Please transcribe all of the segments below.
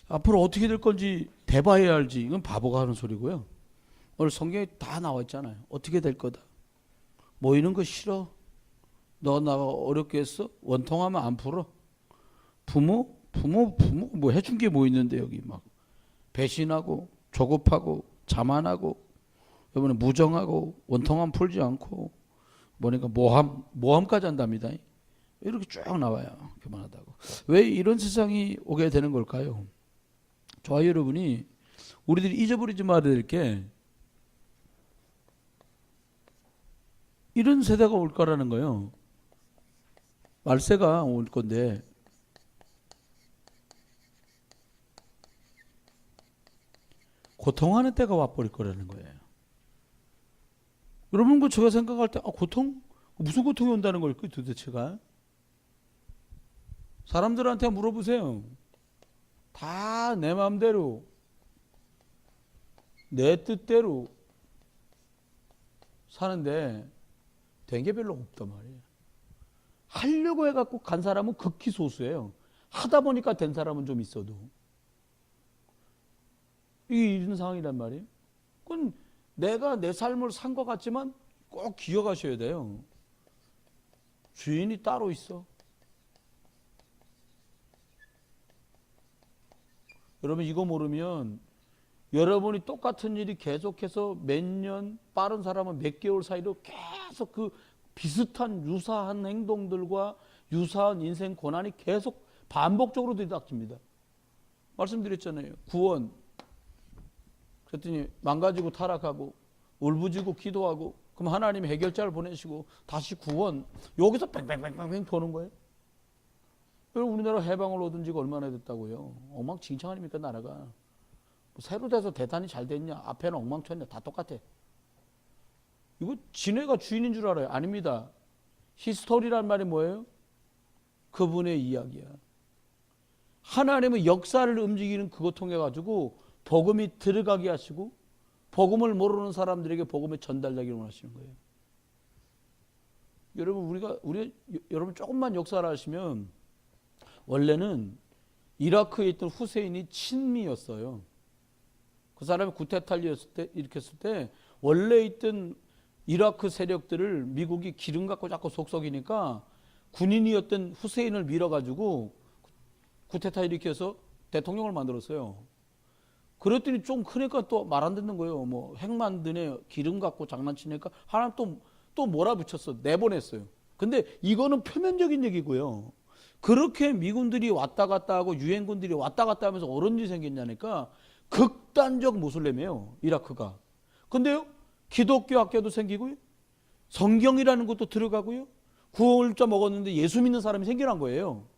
앞으로 어떻게 될 건지 대봐야 알지. 이건 바보가 하는 소리고요. 오늘 성경에 다 나와 있잖아요. 어떻게 될 거다. 모이는 거 싫어. 너 나 어렵게 했어? 원통하면 안 풀어. 부모 뭐 해준 게 뭐 있는데 여기 막 배신하고 조급하고 자만하고 이번에 무정하고 원통함 풀지 않고 뭐니까 모함까지 한답니다. 이렇게 쭉 나와요. 그만하다고. 왜 이런 세상이 오게 되는 걸까요? 저와 여러분이 우리들이 잊어버리지 말아야 될 게 이런 세대가 올 거라는 거예요. 말세가 올 건데 고통하는 때가 와버릴 거라는 거예요. 여러분 그 제가 생각할 때 고통? 무슨 고통이 온다는 걸까요 도대체가? 사람들한테 물어보세요. 다 내 마음대로 내 뜻대로 사는데 된 게 별로 없단 말이에요. 하려고 해갖고 간 사람은 극히 소수예요. 하다 보니까 된 사람은 좀 있어도. 이게 이런 상황이란 말이에요. 그건 내가 내 삶을 산 것 같지만 꼭 기억하셔야 돼요. 주인이 따로 있어. 여러분 이거 모르면 여러분이 똑같은 일이 계속해서 몇 년, 빠른 사람은 몇 개월 사이로 계속 그 비슷한 유사한 행동들과 유사한 인생 고난이 계속 반복적으로 뒤닥칩니다. 말씀드렸잖아요. 구원. 그랬더니 망가지고 타락하고 울부짖고 기도하고 그럼 하나님이 해결자를 보내시고 다시 구원. 여기서 뺑뺑뺑뺑 도는 거예요. 여러분 우리나라 해방을 얻은 지가 얼마나 됐다고요. 엉망진창 아닙니까 나라가. 새로 돼서 대단히 잘 됐냐 앞에는 엉망쳤냐 다 똑같아. 이거 지네가 주인인 줄 알아요. 아닙니다. 히스토리란 말이 뭐예요? 그분의 이야기야. 하나님은 역사를 움직이는 그거 통해 가지고 복음이 들어가게 하시고 복음을 모르는 사람들에게 복음이 전달되기를 원하시는 거예요. 여러분 조금만 역사를 하시면 원래는 이라크에 있던 후세인이 친미였어요. 그 사람이 쿠데타를 일으켰을 때 원래 있던 이라크 세력들을 미국이 기름 갖고 자꾸 속썩이니까 군인이었던 후세인을 밀어가지고 쿠데타 일으켜서 대통령을 만들었어요. 그랬더니 좀 크니까 또 말 안 듣는 거예요. 뭐 핵 만드네 기름 갖고 장난치니까 하나님 또 몰아붙였어. 내보냈어요. 근데 이거는 표면적인 얘기고요. 그렇게 미군들이 왔다 갔다 하고 유엔군들이 왔다 갔다 하면서 어떤 일이 생겼냐니까 극단적 모슬렘이에요. 이라크가. 근데요. 기독교 학교도 생기고요. 성경이라는 것도 들어가고요. 구원자 먹었는데 예수 믿는 사람이 생겨난 거예요.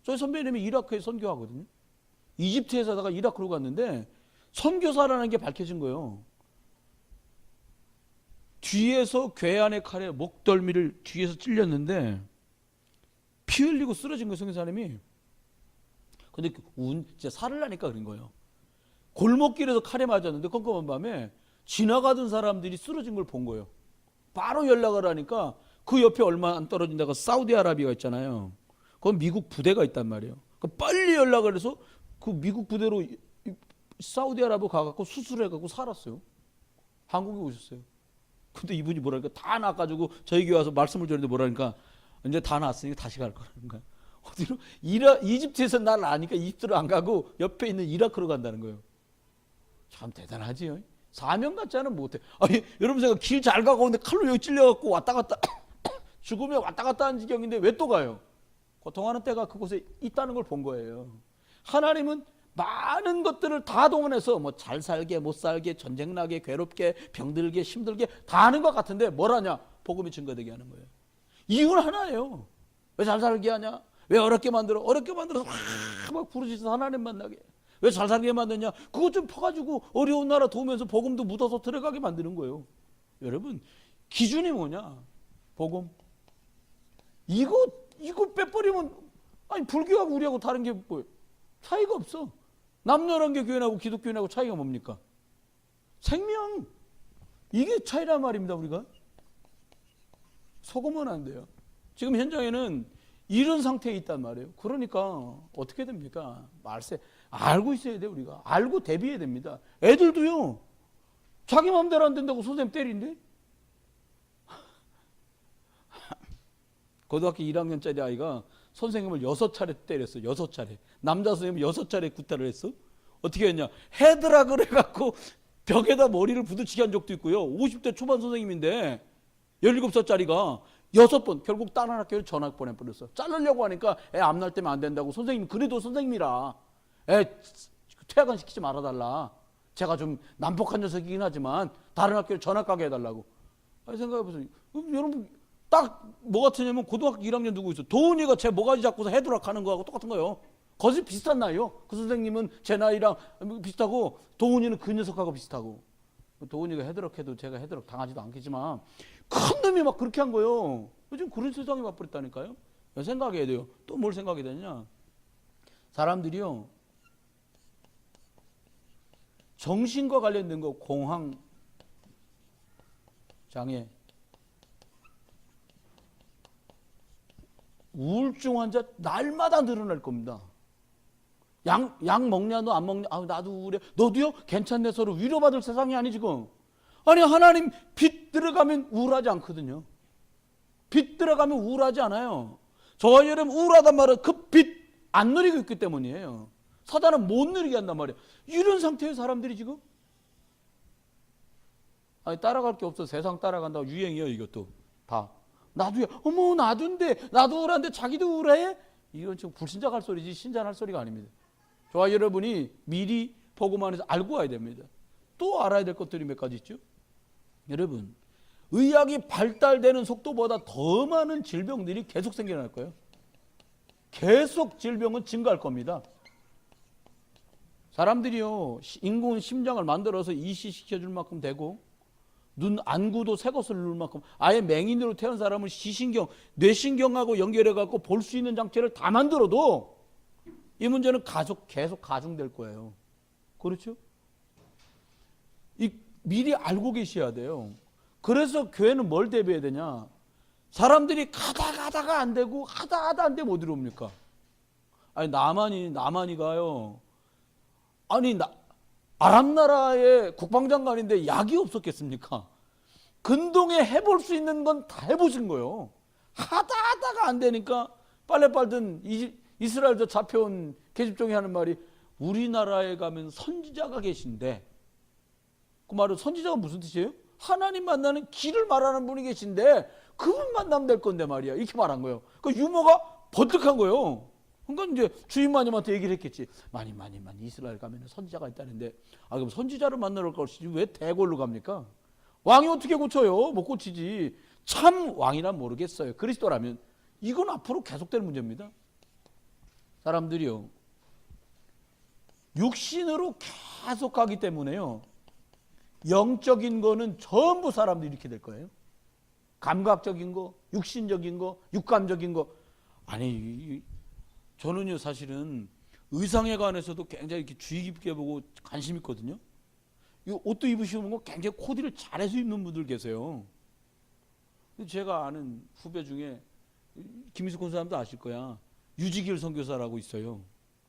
저희 선배님이 이라크에 선교하거든요. 이집트에 사다가 이라크로 갔는데 선교사라는 게 밝혀진 거예요. 뒤에서 괴한의 칼에 목덜미를 뒤에서 찔렸는데 피 흘리고 쓰러진 거예요. 선교사님이. 근데 진짜 살을 나니까 그런 거예요. 골목길에서 칼에 맞았는데 컴컴한 밤에 지나가던 사람들이 쓰러진 걸 본 거예요. 바로 연락을 하니까 그 옆에 얼마 안 떨어진다가 사우디아라비아가 있잖아요. 거기 미국 부대가 있단 말이에요. 빨리 연락을 해서 그 미국 부대로 사우디아라비아 가갖고 수술해갖고 살았어요. 한국에 오셨어요. 근데 이분이 뭐라니까 다 나가지고 저희 교회 와서 말씀을 드렸는데 뭐라니까 이제 다 나았으니까 다시 갈 거라는 거야. 어디로? 이집트에서 날 아니까 이집트로 안 가고 옆에 있는 이라크로 간다는 거예요. 참 대단하지요. 사명 같지 않으면 못해. 아니 여러분 제가 길 잘 가고 있는데 칼로 여기 찔려갖고 왔다 갔다 죽으면 왔다 갔다 하는 지경인데 왜 또 가요? 고통하는 때가 그곳에 있다는 걸 본 거예요. 하나님은 많은 것들을 다 동원해서 뭐 잘 살게 못 살게 전쟁 나게 괴롭게 병들게 힘들게 다 하는 것 같은데 뭘 하냐? 복음이 증거되게 하는 거예요. 이유는 하나예요. 왜 잘 살게 하냐? 왜 어렵게 만들어? 어렵게 만들어서 막 부르짖어서 하나님 만나게. 왜 잘 살게 만드냐? 그것 좀 퍼가지고 어려운 나라 도우면서 복음도 묻어서 들어가게 만드는 거예요. 여러분 기준이 뭐냐? 복음. 이거 빼버리면 아니 불교하고 우리하고 다른 게 뭐예요? 차이가 없어. 남녀란계 교회하고 기독교인하고 차이가 뭡니까? 생명. 이게 차이란 말입니다. 우리가 속으면 안 돼요. 지금 현장에는 이런 상태에 있단 말이에요. 그러니까 어떻게 됩니까? 말세 알고 있어야 돼. 우리가 알고 대비해야 됩니다. 애들도요, 자기 마음대로 안 된다고 선생님 때린대. 고등학교 1학년짜리 아이가 선생님을 6차례 때렸어. 6차례. 남자 선생님 6차례 구타를 했어. 어떻게 했냐, 헤드락을 해갖고 벽에다 머리를 부딪히게 한 적도 있고요. 50대 초반 선생님인데 17살짜리가 6번, 결국 다른 학교를 전학 보내버렸어. 자르려고 하니까 애 앞날 때면 안 된다고. 선생님, 그래도 선생님이라 애 퇴학은 시키지 말아달라. 제가 좀 난폭한 녀석이긴 하지만 다른 학교를 전학 가게 해달라고. 아니, 생각해보세요. 여러분, 딱 뭐 같으냐면 고등학교 1학년 누구 있어. 도훈이가 제 모가지 잡고서 헤드락 하는 거하고 똑같은 거예요. 거의 비슷한 나이요. 그 선생님은 제 나이랑 비슷하고 도훈이는 그 녀석하고 비슷하고. 도훈이가 헤드락 해도 제가 헤드락 당하지도 않겠지만 큰 놈이 막 그렇게 한 거예요. 요즘 그런 세상이 와버렸다니까요. 생각해야 돼요. 또 뭘 생각해야 되냐, 사람들이요, 정신과 관련된 거, 공황 장애, 우울증 환자 날마다 늘어날 겁니다. 약 먹냐, 너 안 먹냐? 아, 나도 우울해. 너도요? 괜찮네. 서로 위로받을 세상이 아니 지금. 아니, 하나님 빛 들어가면 우울하지 않거든요. 빛 들어가면 우울하지 않아요. 저와 여러분 우울하단 말은 그 빛 안 누리고 있기 때문이에요. 사단은 못 누리게 한단 말이에요. 이런 상태의 사람들이 지금. 아니, 따라갈 게 없어. 세상 따라간다고 유행이에요. 이것도 다. 나도야. 어머, 나도인데, 나도 우울한데 자기도 우울해? 이건 지금 불신자할 소리지 신자할 소리가 아닙니다. 저와 여러분이 미리 보고만 해서 알고 와야 됩니다. 또 알아야 될 것들이 몇 가지 있죠. 여러분, 의학이 발달되는 속도보다 더 많은 질병들이 계속 생겨날 거예요. 계속 질병은 증가할 겁니다. 사람들이요, 인공 심장을 만들어서 이식시켜줄 만큼 되고, 눈 안구도 새 것을 누를 만큼, 아예 맹인으로 태어난 사람은 시신경, 뇌신경하고 연결해갖고 볼 수 있는 장치를 다 만들어도 이 문제는 계속 가중될 거예요. 그렇죠? 미리 알고 계셔야 돼요. 그래서 교회는 뭘 대비해야 되냐? 사람들이 가다가 안 되고 하다 안 되면 어디로 옵니까? 아니, 나만이 가요. 아니, 아랍 나라의 국방장관인데 약이 없었겠습니까? 근동에 해볼 수 있는 건 다 해보신 거예요. 하다가 안 되니까 빨래빨던 이스라엘에서 잡혀온 계집종이 하는 말이, 우리나라에 가면 선지자가 계신데, 그 말은 선지자가 무슨 뜻이에요? 하나님 만나는 길을 말하는 분이 계신데 그분 만나면 될 건데 말이야. 이렇게 말한 거예요. 그 유머가 번뜩한 거예요. 그러니까 이제 주임마님한테 얘기를 했겠지. 많이 이스라엘 가면 선지자가 있다는데, 아, 그럼 선지자를 만나러 갈 것이지 왜 대궐로 갑니까? 왕이 어떻게 고쳐요? 못 고치지. 참 왕이란 모르겠어요. 그리스도라면. 이건 앞으로 계속될 문제입니다. 사람들이요, 육신으로 계속 가기 때문에요, 영적인 거는 전부 사람들이 이렇게 될 거예요. 감각적인 거, 육신적인 거, 육감적인 거. 아니, 저는요, 사실은 의상에 관해서도 굉장히 이렇게 주의 깊게 보고 관심 있거든요. 이 옷도 입으시는 거 굉장히 코디를 잘해서 입는 분들 계세요. 제가 아는 후배 중에 김희숙 권사님도 아실 거야. 유지길 선교사라고 있어요.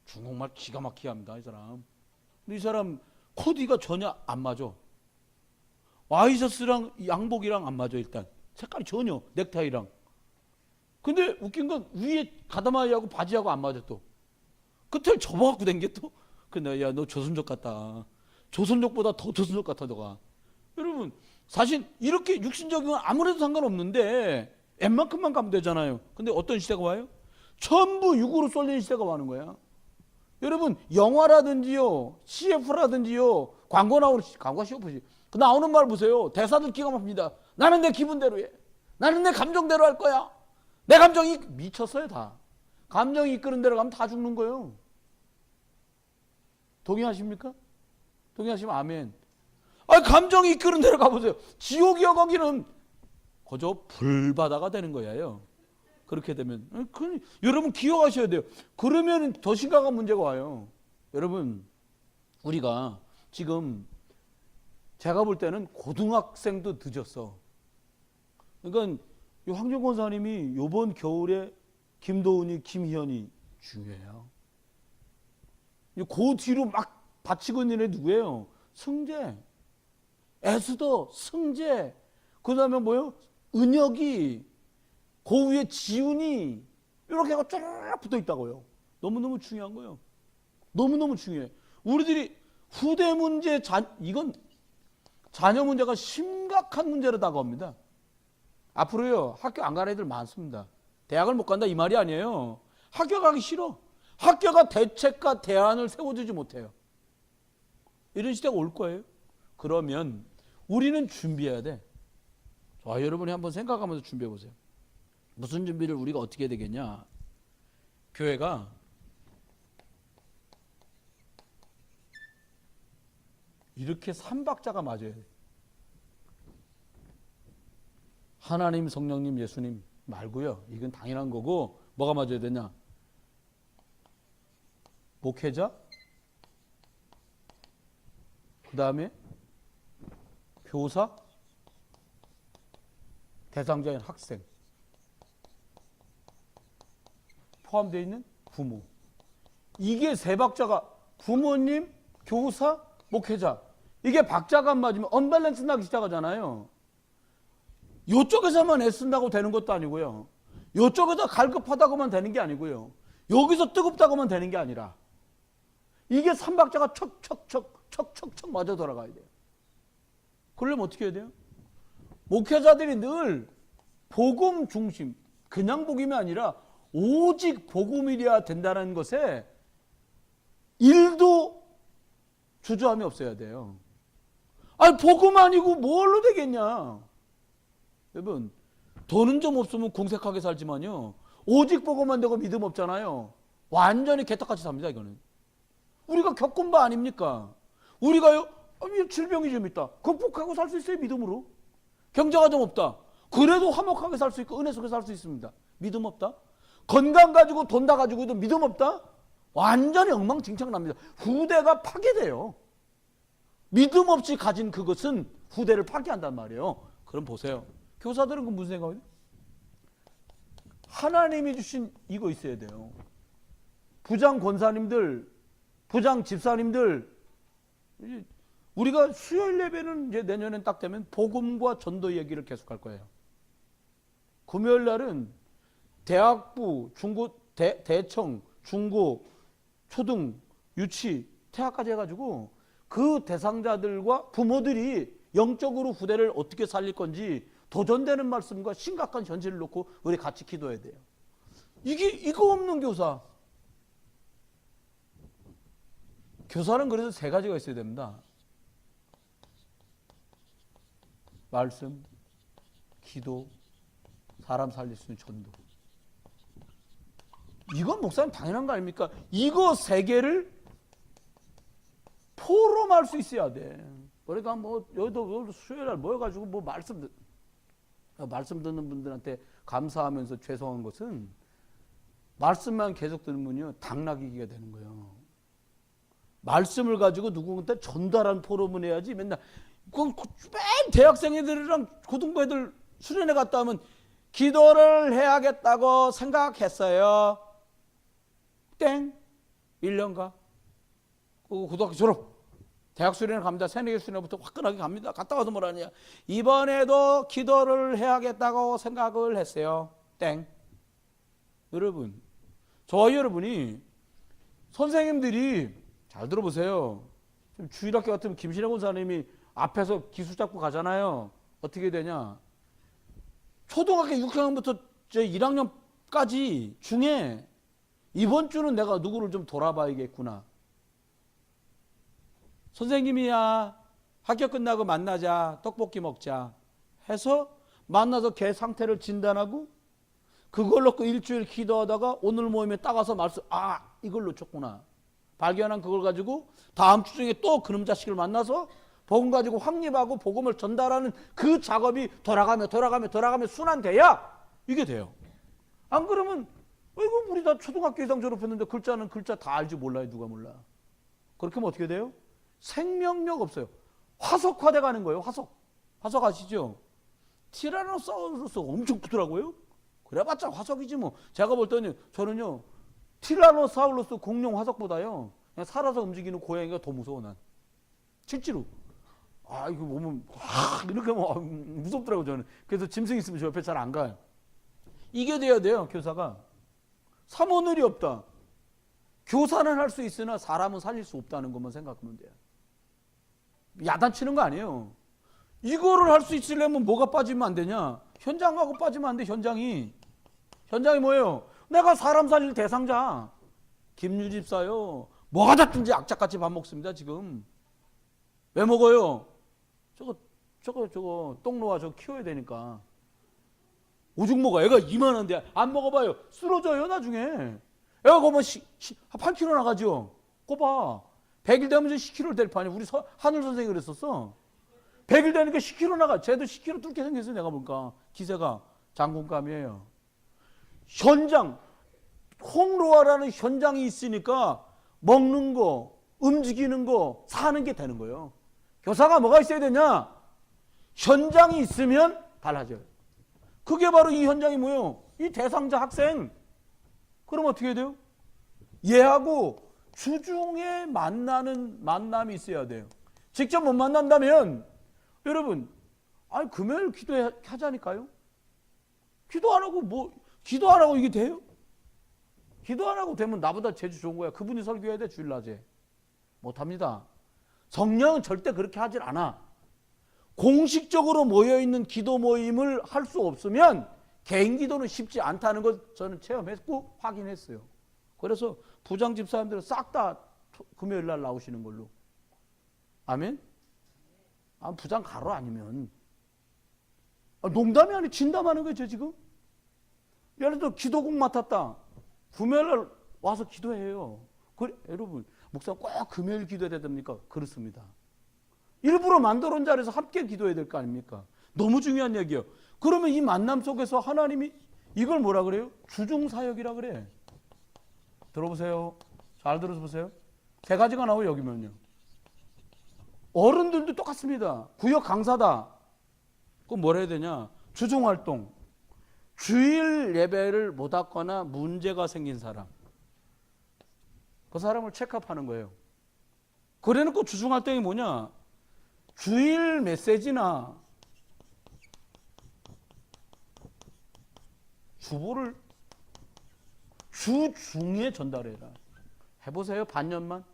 중국말 기가 막히게 합니다, 이 사람. 근데 이 사람 코디가 전혀 안 맞아. 와이셔츠랑 양복이랑 안 맞아. 일단 색깔이 전혀, 넥타이랑. 근데 웃긴 건 위에 가다마이하고 바지하고 안 맞아. 또 끝을 접어갖고 된 게 또. 근데 야, 너 조선족 같다. 조선족보다 더 조선족 같아 너가. 여러분, 사실 이렇게 육신적인 건 아무래도 상관없는데 웬만큼만 가면 되잖아요. 근데 어떤 시대가 와요? 전부 육으로 쏠리는 시대가 와는 거야. 여러분, 영화라든지요, CF라든지요, 광고 나오는, 광고 CF, 그 나오는 말 보세요. 대사들 기가 막힙니다. 나는 내 기분대로 해. 나는 내 감정대로 할 거야. 내 감정이 미쳤어요, 다. 감정이 이끄는 대로 가면 다 죽는 거예요. 동의하십니까? 동의하시면 아멘. 아, 감정이 이끄는 대로 가보세요. 지옥이여, 거기는 그저 불바다가 되는 거예요. 그렇게 되면. 여러분 기억하셔야 돼요. 그러면 더 심각한 문제가 와요. 여러분, 우리가 지금 제가 볼 때는 고등학생도 늦었어. 그러니까 황정 권사님이 이번 겨울에 김도훈이, 김희연이 중요해요. 그 뒤로 막 바치고 있는 애 누구예요? 승재, 에스더, 승재, 그 다음에 뭐요? 은혁이, 그 위에 지훈이, 이렇게 해서 쫙 붙어 있다고요. 너무너무 중요한 거예요. 너무너무 중요해. 우리들이 후대 문제, 이건 자녀 문제가 심각한 문제로 다가옵니다. 앞으로요, 학교 안 가는 애들 많습니다. 대학을 못 간다 이 말이 아니에요. 학교 가기 싫어. 학교가 대책과 대안을 세워주지 못해요. 이런 시대가 올 거예요. 그러면 우리는 준비해야 돼. 자, 여러분이 한번 생각하면서 준비해 보세요. 무슨 준비를 우리가 어떻게 해야 되겠냐? 교회가 이렇게 삼박자가 맞아야 돼. 하나님, 성령님, 예수님 말고요. 이건 당연한 거고 뭐가 맞아야 되냐? 목회자, 그 다음에 교사, 대상자인 학생, 포함되어 있는 부모. 이게 세 박자가 부모님, 교사, 목회자. 이게 박자가 안 맞으면 언밸런스 나기 시작하잖아요. 이쪽에서만 애쓴다고 되는 것도 아니고요. 이쪽에서 갈급하다고만 되는 게 아니고요. 여기서 뜨겁다고만 되는 게 아니라 이게 삼박자가 척척척 맞아 돌아가야 돼요. 그러려면 어떻게 해야 돼요? 목회자들이 늘 복음 중심, 그냥 복음이 아니라 오직 복음이어야 된다는 것에 일도 주저함이 없어야 돼요. 아니 복음 아니고 뭘로 되겠냐? 여러분 돈은 좀 없으면 궁색하게 살지만요. 오직 복음만 되고 믿음 없잖아요. 완전히 개떡같이 삽니다 이거는. 우리가 겪은 바 아닙니까? 우리가요 질병이 좀 있다. 극복하고 살 수 있어요 믿음으로. 경제가 좀 없다. 그래도 화목하게 살 수 있고 은혜 속에 살 수 있습니다. 믿음 없다. 건강 가지고 돈 다 가지고도 믿음 없다. 완전히 엉망진창 납니다. 후대가 파괴돼요. 믿음 없이 가진 그것은 후대를 파괴한단 말이에요. 그럼 보세요. 교사들은 그 무슨 생각이에요? 하나님이 주신 이거 있어야 돼요. 부장 권사님들, 부장 집사님들, 우리가 수요일 예배는 이제 내년엔 딱 되면 복음과 전도 얘기를 계속할 거예요. 금요일 날은 대학부, 중고, 대청, 중고, 초등, 유치, 태학까지 해가지고 그 대상자들과 부모들이 영적으로 후대를 어떻게 살릴 건지 도전되는 말씀과 심각한 현실을 놓고 우리 같이 기도해야 돼요. 이거 없는 교사. 교사는 그래서 세 가지가 있어야 됩니다. 말씀, 기도, 사람 살릴 수 있는 전도. 이건 목사님 당연한 거 아닙니까? 이거 세 개를 포럼할 수 있어야 돼. 그러니까 뭐 여기도 수요일 날 모여가지고 뭐 말씀 듣는 분들한테 감사하면서 죄송한 것은 말씀만 계속 들으면요 당나귀기가 되는 거예요. 말씀을 가지고 누구한테 전달한 포럼을 해야지. 맨 대학생 애들이랑 고등부 애들 수련회 갔다 오면 기도를 해야겠다고 생각했어요. 땡. 1년가. 고등학교 졸업. 대학 수련회 갑니다. 새내기 수련회부터 화끈하게 갑니다. 갔다 와서 뭐라냐. 이번에도 기도를 해야겠다고 생각을 했어요. 땡. 여러분, 저와 여러분이 선생님들이 잘 들어보세요. 주일학교 같으면 김신혜 권사님이 앞에서 기수 잡고 가잖아요. 어떻게 되냐. 초등학교 6학년부터 1학년까지 중에 이번 주는 내가 누구를 좀 돌아봐야겠구나. 선생님이야 학교 끝나고 만나자 떡볶이 먹자 해서 만나서 걔 상태를 진단하고 그걸 놓고 일주일 기도하다가 오늘 모임에 따가서 말씀 이걸 놓쳤구나 발견한 그걸 가지고 다음 주 중에 또 그놈 자식을 만나서 복음 가지고 확립하고 복음을 전달하는 그 작업이 돌아가며 순환돼야 이게 돼요. 안 그러면 이거 우리 다 초등학교 이상 졸업했는데 글자는 글자 다 알지 몰라요. 누가 몰라. 그렇게 하면 어떻게 돼요? 생명력 없어요. 화석화돼 가는 거예요. 화석 아시죠? 티라노사우루스 엄청 크더라고요. 그래봤자 화석이지 뭐. 제가 볼 때는 저는요 티라노사우루스 공룡 화석보다요 그냥 살아서 움직이는 고양이가 더 무서워 난. 실제로. 아 이거 보면 이렇게 뭐 무섭더라고 저는. 그래서 짐승 있으면 저 옆에 잘 안 가요. 이게 돼야 돼요 교사가. 사모늘이 없다. 교사는 할 수 있으나 사람은 살릴 수 없다는 것만 생각하면 돼요. 야단치는 거 아니에요. 이거를 할 수 있으려면 뭐가 빠지면 안 되냐? 현장하고 빠지면 안 돼. 현장이 뭐예요? 내가 사람 살릴 대상자. 김유 집사요. 뭐가 닿든지 악착같이 밥 먹습니다 지금. 왜 먹어요? 저거 똥 놓아 저거 키워야 되니까. 오죽 먹어. 애가 이만한데 안 먹어봐요. 쓰러져요 나중에. 애가 그러면 8kg 나가죠. 꼽아. 100일 되면 10kg 될 판이야. 우리 하늘 선생이 그랬었어. 100일 되니까 10kg 나가. 쟤도 10kg 뚫게 생겼어 내가 보니까. 기세가 장군감이에요. 현장. 홍로아라는 현장이 있으니까 먹는 거, 움직이는 거, 사는 게 되는 거예요. 교사가 뭐가 있어야 되냐? 현장이 있으면 달라져요. 그게 바로 이 현장이 뭐예요? 이 대상자 학생. 그럼 어떻게 해야 돼요? 얘하고 주중에 만남이 있어야 돼요. 직접 못 만난다면 여러분, 아니 금요일 기도하자니까요. 기도 안 하고 이게 돼요? 기도 안 하고 되면 나보다 재주 좋은 거야. 그분이 설교해야 돼 주일낮에. 못합니다. 성령은 절대 그렇게 하질 않아. 공식적으로 모여있는 기도 모임을 할 수 없으면 개인 기도는 쉽지 않다는 걸 저는 체험했고 확인했어요. 그래서 부장 집사님들은 싹 다 금요일 날 나오시는 걸로. 아멘? 부장 가로 아니면. 농담이 아니라 진담하는 거예요 지금. 예를 들어 기도국 맡았다. 금요일 날 와서 기도해요. 여러분 목사님 꼭 금요일 기도해야 됩니까? 그렇습니다. 일부러 만들어 온 자리에서 함께 기도해야 될 거 아닙니까? 너무 중요한 얘기예요. 그러면 이 만남 속에서 하나님이 이걸 뭐라 그래요? 주중사역이라 그래. 들어보세요. 잘 들어보세요. 세 가지가 나와요 여기면요. 어른들도 똑같습니다. 구역 강사다. 그럼 뭘 해야 되냐? 주중활동. 주일 예배를 못 왔거나 문제가 생긴 사람. 그 사람을 체크업하는 거예요. 그래놓고 주중활동이 뭐냐? 주일 메시지나 주보를 주중에 전달해라. 해보세요. 반년만.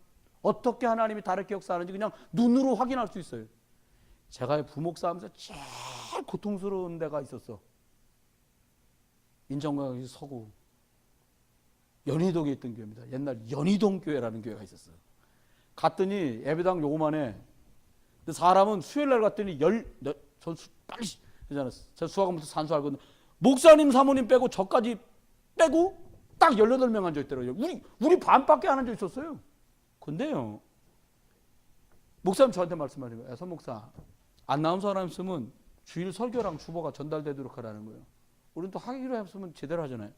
어떻게 하나님이 다르게 역사하는지 그냥 눈으로 확인할 수 있어요. 제가 부목사 하면서 제일 고통스러운 데가 있었어. 인천광역시 서구 연희동에 있던 교회입니다. 옛날 연희동 교회라는 교회가 있었어요. 갔더니 예배당 요만해. 근데 사람은 수요일날 갔더니 전 빨리 그잖아요. 제가 수학원부터 산수하거든요. 목사님 사모님 빼고 저까지 빼고 딱 18명 앉아있더라고요. 우리 반밖에 안 앉아있었어요. 근데요 목사님 저한테 말씀하신 거예요. 선 목사 안 나온 사람 있으면 주일 설교랑 주보가 전달되도록 하라는 거예요. 우리는 또 하기로 했으면 제대로 하잖아요.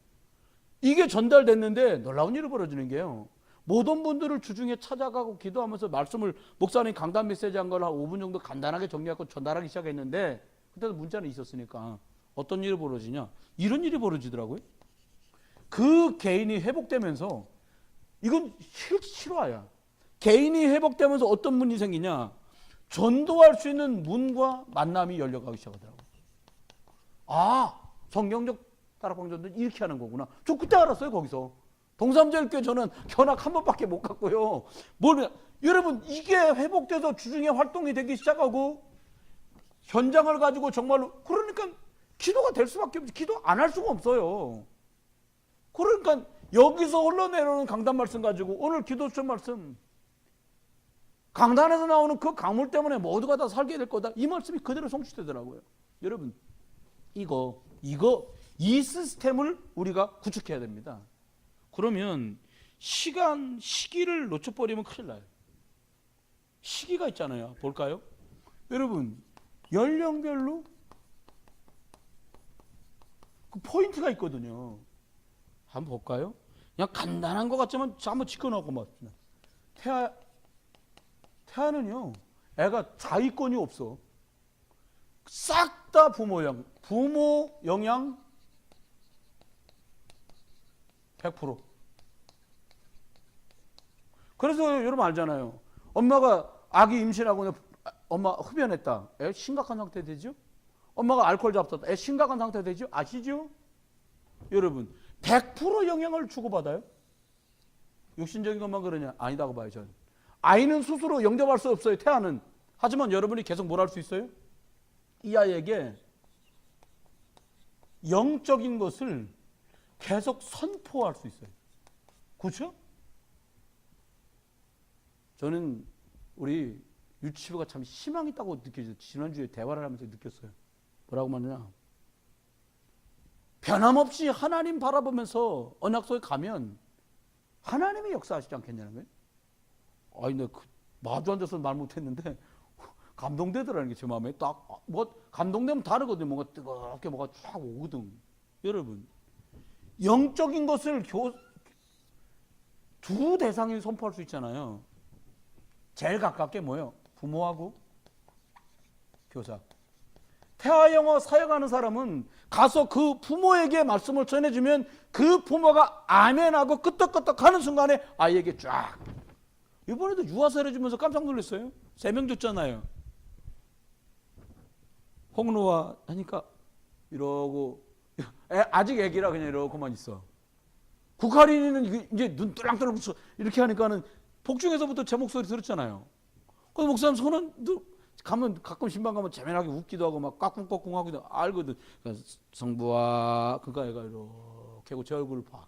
이게 전달됐는데 놀라운 일이 벌어지는 게요. 모든 분들을 주중에 찾아가고 기도하면서 말씀을 목사님 강단 메시지 한 걸 한 5분 정도 간단하게 정리하고 전달하기 시작했는데 그때도 문자는 있었으니까 어떤 일이 벌어지냐? 이런 일이 벌어지더라고요. 그 개인이 회복되면서 이건 실화야. 개인이 회복되면서 어떤 문이 생기냐? 전도할 수 있는 문과 만남이 열려가기 시작하더라고요. 성경적 다락방전도 이렇게 하는 거구나. 저 그때 알았어요 거기서. 동삼제일교회 저는 견학 한 번밖에 못 갔고요. 여러분 이게 회복돼서 주중에 활동이 되기 시작하고 현장을 가지고 정말로 그러니까 기도가 될 수밖에 없지. 기도 안 할 수가 없어요. 그러니까 여기서 흘러내려오는 강단 말씀 가지고 오늘 기도처 말씀 강단에서 나오는 그 강물 때문에 모두가 다 살게 될 거다. 이 말씀이 그대로 성취되더라고요. 여러분 이 시스템을 우리가 구축해야 됩니다. 그러면 시기를 놓쳐버리면 큰일 나요. 시기가 있잖아요. 볼까요? 여러분 연령별로 그 포인트가 있거든요. 한번 볼까요? 그냥 간단한 것 같지만 한번 짚어놓고 막 태아는요 애가 자위권이 없어. 싹 다 부모 영향 100%. 그래서 여러분 알잖아요. 엄마가 아기 임신하고 엄마 흡연했다. 애 심각한 상태 되죠? 엄마가 알코올 잡섰다. 애 심각한 상태 되죠? 아시죠? 여러분 100% 영향을 주고받아요. 육신적인 것만 그러냐? 아니다고 봐요. 저는. 아이는 스스로 영접할 수 없어요. 태아는. 하지만 여러분이 계속 뭘 할 수 있어요? 이 아이에게 영적인 것을 계속 선포할 수 있어요. 그렇죠? 저는 우리 유치부가 참 희망이 있다고 느껴져요. 지난주에 대화를 하면서 느꼈어요. 뭐라고 말하냐? 변함없이 하나님 바라보면서 언약속에 가면 하나님이 역사하시지 않겠냐는 거예요. 아니, 내가 마주 앉아서 말 못했는데 감동되더라는 게 제 마음에 딱 뭐 감동되면 다르거든요. 뭔가 뜨겁게 뭐가 쫙 오거든. 여러분 영적인 것을 두 대상이 선포할 수 있잖아요. 제일 가깝게 뭐예요? 부모하고 교사. 태아영어 사역하는 사람은 가서 그 부모에게 말씀을 전해주면 그 부모가 아멘하고 끄떡끄떡 하는 순간에 아이에게 쫙. 이번에도 유아설 해주면서 깜짝 놀랐어요. 3명 줬잖아요. 홍로아 하니까 이러고 아직 애기라 그냥 이러고만 있어. 국할인이는 이제 눈 뚫랑뚫랑 이렇게 하니까는 복중에서부터 제 목소리 들었잖아요. 그래서 목사님 손은 가면 가끔 신방 가면 재미나게 웃기도 하고 막 깍꿍깍꿍 하기도 알거든. 그러니까 성부와 그러니까 애가 이렇게 하고 제 얼굴을 봐.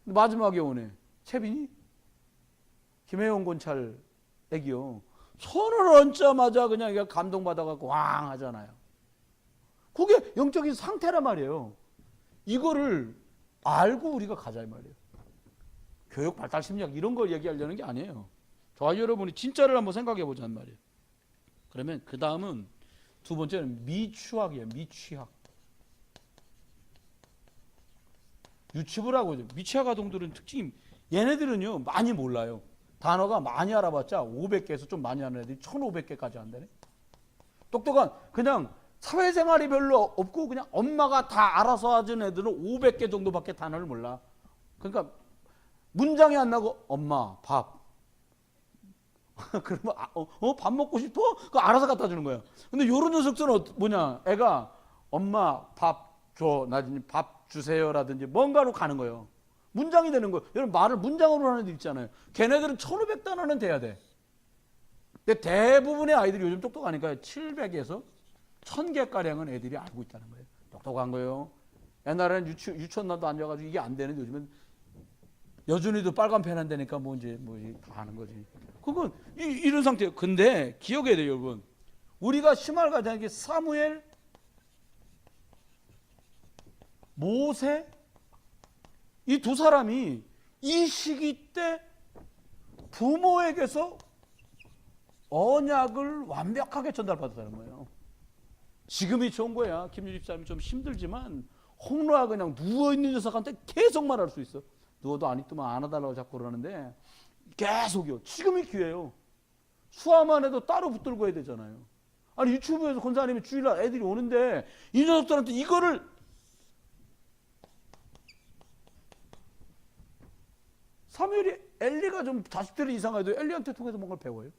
마지막에 오네. 채빈이 김혜영 권찰 애기요. 손을 얹자마자 그냥 얘가 감동받아갖고 왕 하잖아요. 그게 영적인 상태란 말이에요. 이거를 알고 우리가 가자 이 말이에요. 교육 발달 심리학 이런 걸 얘기하려는 게 아니에요. 저와 여러분이 진짜를 한번 생각해 보자는 말이에요. 그러면 그 다음은 두 번째는 미취학이에요. 미취학. 유치부라고 하죠. 미취학 아동들은 특징이 얘네들은요 많이 몰라요. 단어가 많이 알아봤자 500개에서 좀 많이 하는 애들이 1500개까지 한다네. 똑똑한 그냥 사회생활이 별로 없고 그냥 엄마가 다 알아서 하는 애들은 500개 정도밖에 단어를 몰라. 그러니까 문장이 안 나고 엄마 밥 그러면 밥 먹고 싶어? 그거 알아서 갖다 주는 거야. 근데 요런 녀석들은 뭐냐? 애가 엄마 밥 줘, 나중에 밥 주세요라든지 뭔가로 가는 거예요. 문장이 되는 거예요. 여러분 말을 문장으로 하는 애들 있잖아요. 걔네들은 1500단어는 돼야 돼. 근데 대부분의 아이들이 요즘 똑똑하니까 700에서 1000개가량은 애들이 알고 있다는 거예요. 똑똑한 거예요. 옛날에는 유치원나도 앉아가지고 이게 안 되는데 요즘은 여준이도 빨간 펜 한다니까 뭐 이제 다 하는 거지. 그건 이런 상태예요. 근데 기억해야 돼요, 여러분. 우리가 심할 가자는 게 사무엘, 모세 이 두 사람이 이 시기 때 부모에게서 언약을 완벽하게 전달받았다는 거예요. 지금이 좋은 거야. 김유리 집사님이 좀 힘들지만 홍로아 그냥 누워있는 녀석한테 계속 말할 수 있어. 누워도 안 있더만 안아달라고 자꾸 그러는데 계속요. 지금이 기회예요. 수화만 해도 따로 붙들고 해야 되잖아요. 아니 유튜브에서 권사님이 주일날 애들이 오는데 이 녀석들한테 이거를 사무엘이 엘리가 좀 자식들이 이상해도 엘리한테 통해서 뭔가를 배워요.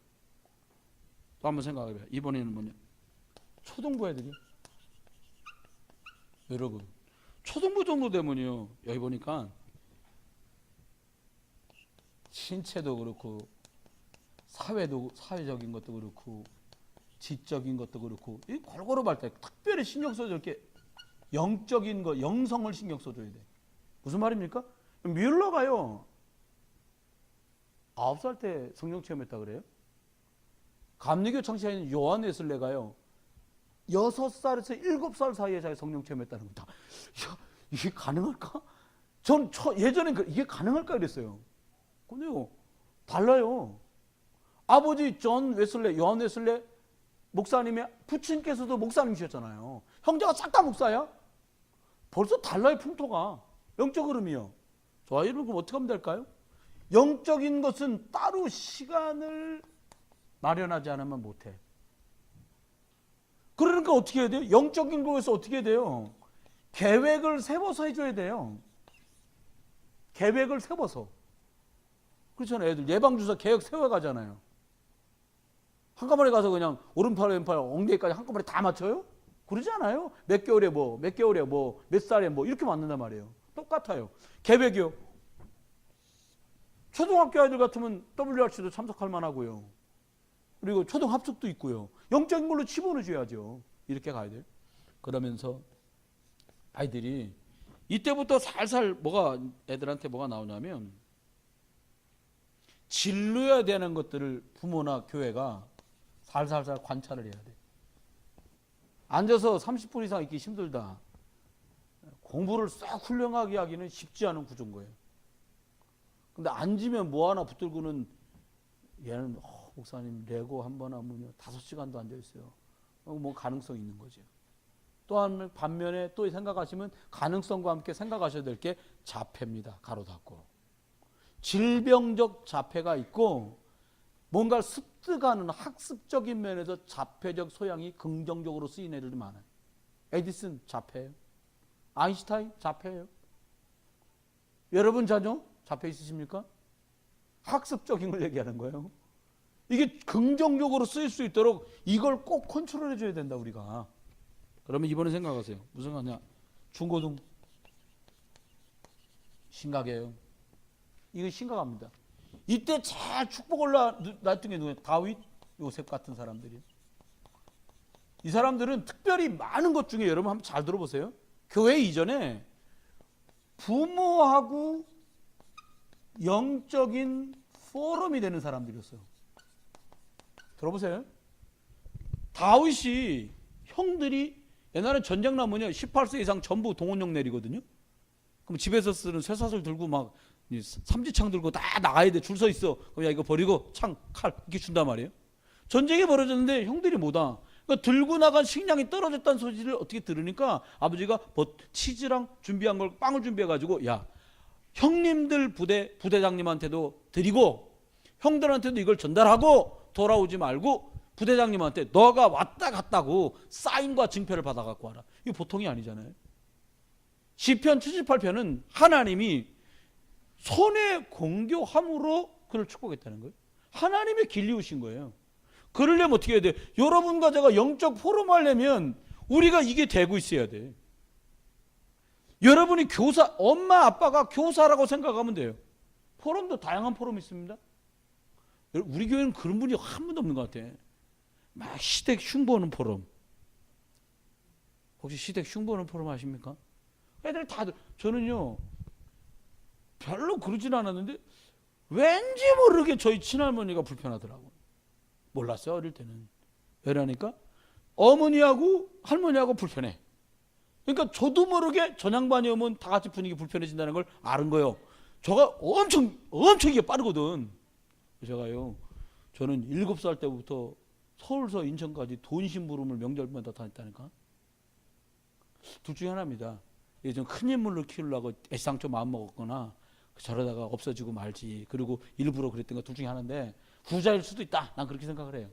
또 한번 생각해봐요. 이번에는 뭐냐? 초등부 애들이요. 여러분 초등부 정도 되면요. 여기 보니까 신체도 그렇고 사회적인 것도 그렇고 지적인 것도 그렇고 이 골고루 발달. 특별히 신경 써줘. 이렇게 영적인 거, 영성을 신경 써줘야 돼. 무슨 말입니까? 뮬러가요. 9살 때 성령 체험했다 그래요? 감리교 창시자인 요한 웨슬레가요 6살에서 7살 사이에 자기 성령 체험했다는 겁니다. 야, 이게 가능할까? 전 예전에 이게 가능할까 이랬어요. 근데요 달라요. 아버지 존 웨슬레, 요한 웨슬레 목사님의 부친께서도 목사님이셨잖아요. 형제가 싹 다 목사야. 벌써 달라요. 풍토가. 영적 흐름이요. 좋아요. 여러분 그럼 어떻게 하면 될까요? 영적인 것은 따로 시간을 마련하지 않으면 못해. 그러니까 어떻게 해야 돼요? 영적인 거에서 어떻게 해야 돼요? 계획을 세워서 해줘야 돼요. 계획을 세워서. 그렇잖아요. 애들 예방주사 계획 세워가잖아요. 한꺼번에 가서 그냥 오른팔 왼팔 엉덩이까지 한꺼번에 다 맞춰요? 그러지 않아요. 몇 개월에 뭐, 몇 개월에 뭐, 몇 살에 뭐 이렇게 맞는단 말이에요. 똑같아요. 계획이요. 초등학교 아이들 같으면 WRC도 참석할 만하고요. 그리고 초등합숙도 있고요. 영적인 걸로 집어넣어줘야죠. 이렇게 가야 돼요. 그러면서 아이들이 이때부터 살살 애들한테 뭐가 나오냐면 진료해야 되는 것들을 부모나 교회가 살살살 관찰을 해야 돼. 앉아서 30분 이상 있기 힘들다. 공부를 싹 훌륭하게 하기는 쉽지 않은 구조인 거예요. 근데 앉으면 뭐 하나 붙들고는 얘는 목사님 레고 한 번 하면 5시간도 앉아있어요. 뭐 가능성이 있는 거죠. 또한 반면에 또 생각하시면 가능성과 함께 생각하셔야 될 게 자폐입니다. 가로 닫고. 질병적 자폐가 있고 뭔가를 습득하는 학습적인 면에서 자폐적 소양이 긍정적으로 쓰인 애들이 많아요. 에디슨 자폐예요. 아인슈타인 자폐예요. 여러분 자녀 자폐 있으십니까? 학습적인 걸 얘기하는 거예요. 이게 긍정적으로 쓰일 수 있도록 이걸 꼭 컨트롤해 줘야 된다 우리가. 그러면 이번에 생각하세요. 무슨 거냐? 중고등 심각해요. 이거 심각합니다. 이때 잘 축복을 놨던 게 누구예요? 다윗, 요셉 같은 사람들이. 이 사람들은 특별히 많은 것 중에 여러분 한번 잘 들어보세요. 교회 이전에 부모하고 영적인 포럼이 되는 사람들이었어요. 들어보세요. 다윗이 형들이 옛날에 전쟁 나면요 18세 이상 전부 동원령 내리거든요. 그럼 집에서 쓰는 쇠사슬 들고 막 삼지창 들고 다 나가야 돼. 줄 서 있어. 그럼 야 이거 버리고 창, 칼 이렇게 준단 말이에요. 전쟁이 벌어졌는데 형들이 뭐다. 그러니까 들고 나간 식량이 떨어졌다는 소식을 어떻게 들으니까 아버지가 치즈랑 준비한 걸 빵을 준비해가지고 야 형님들 부대장님한테도 드리고 형들한테도 이걸 전달하고 돌아오지 말고 부대장님한테 너가 왔다 갔다고 사인과 증표를 받아갖고 와라. 이거 보통이 아니잖아요. 시편 78편은 하나님이 손에 공교함으로 그를 축복했다는 거예요. 하나님의 길리우신 거예요. 그러려면 어떻게 해야 돼요? 여러분과 제가 영적 포럼 하려면 우리가 이게 되고 있어야 돼. 여러분이 엄마 아빠가 교사라고 생각하면 돼요. 포럼도 다양한 포럼이 있습니다. 우리 교회는 그런 분이 한 분도 없는 것 같아. 막 시댁 흉보는 포럼. 혹시 시댁 흉보는 포럼 아십니까? 애들 다들 저는요 별로 그러진 않았는데 왠지 모르게 저희 친할머니가 불편하더라고. 몰랐어요 어릴 때는. 왜냐니까 어머니하고 할머니하고 불편해. 그러니까 저도 모르게 전양반이 오면 다 같이 분위기 불편해진다는 걸 아는 거예요. 저가 엄청 이게 빠르거든. 저는 7살 때부터 서울서 인천까지 돈심부름을 명절마다 다녔다니까. 둘 중에 하나입니다. 좀 큰 인물로 키우려고 애상처 마음 먹었거나 저러다가 없어지고 말지. 그리고 일부러 그랬던 거 둘 중에 하나인데 후자일 수도 있다. 난 그렇게 생각을 해요.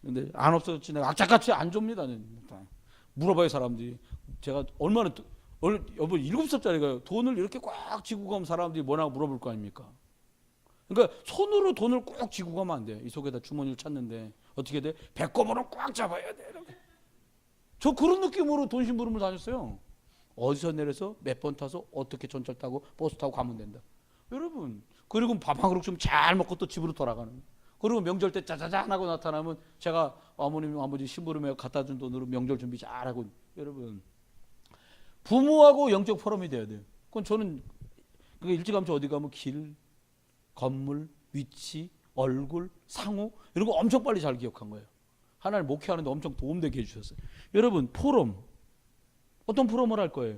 근데 안 없어졌지. 내가 악착같이 안 줍니다. 물어봐요 사람들이. 제가 얼마나 여보 7살짜리가 돈을 이렇게 꽉 쥐고 가면 사람들이 뭐라고 물어볼 거 아닙니까? 그러니까 손으로 돈을 꼭 쥐고 가면 안 돼. 이 속에다 주머니를 찾는데 어떻게 돼? 배꼽으로 꽉 잡아야 돼. 이렇게. 저 그런 느낌으로 돈심부름을 다녔어요. 어디서 내려서 몇 번 타서 어떻게 전철 타고 버스 타고 가면 된다. 여러분 그리고 밥 한 그릇 좀 잘 먹고 또 집으로 돌아가는. 그리고 명절 때 짜자잔 하고 나타나면 제가 어머님 아버지 심부름에 갖다 준 돈으로 명절 준비 잘하고. 여러분 부모하고 영적 포럼이 돼야 돼요. 그건 저는 일찌감치 어디 가면 길, 건물, 위치, 얼굴, 상호 이런 거 엄청 빨리 잘 기억한 거예요. 하나님 목회하는데 엄청 도움되게 해주셨어요. 여러분 포럼 어떤 포럼을 할 거예요?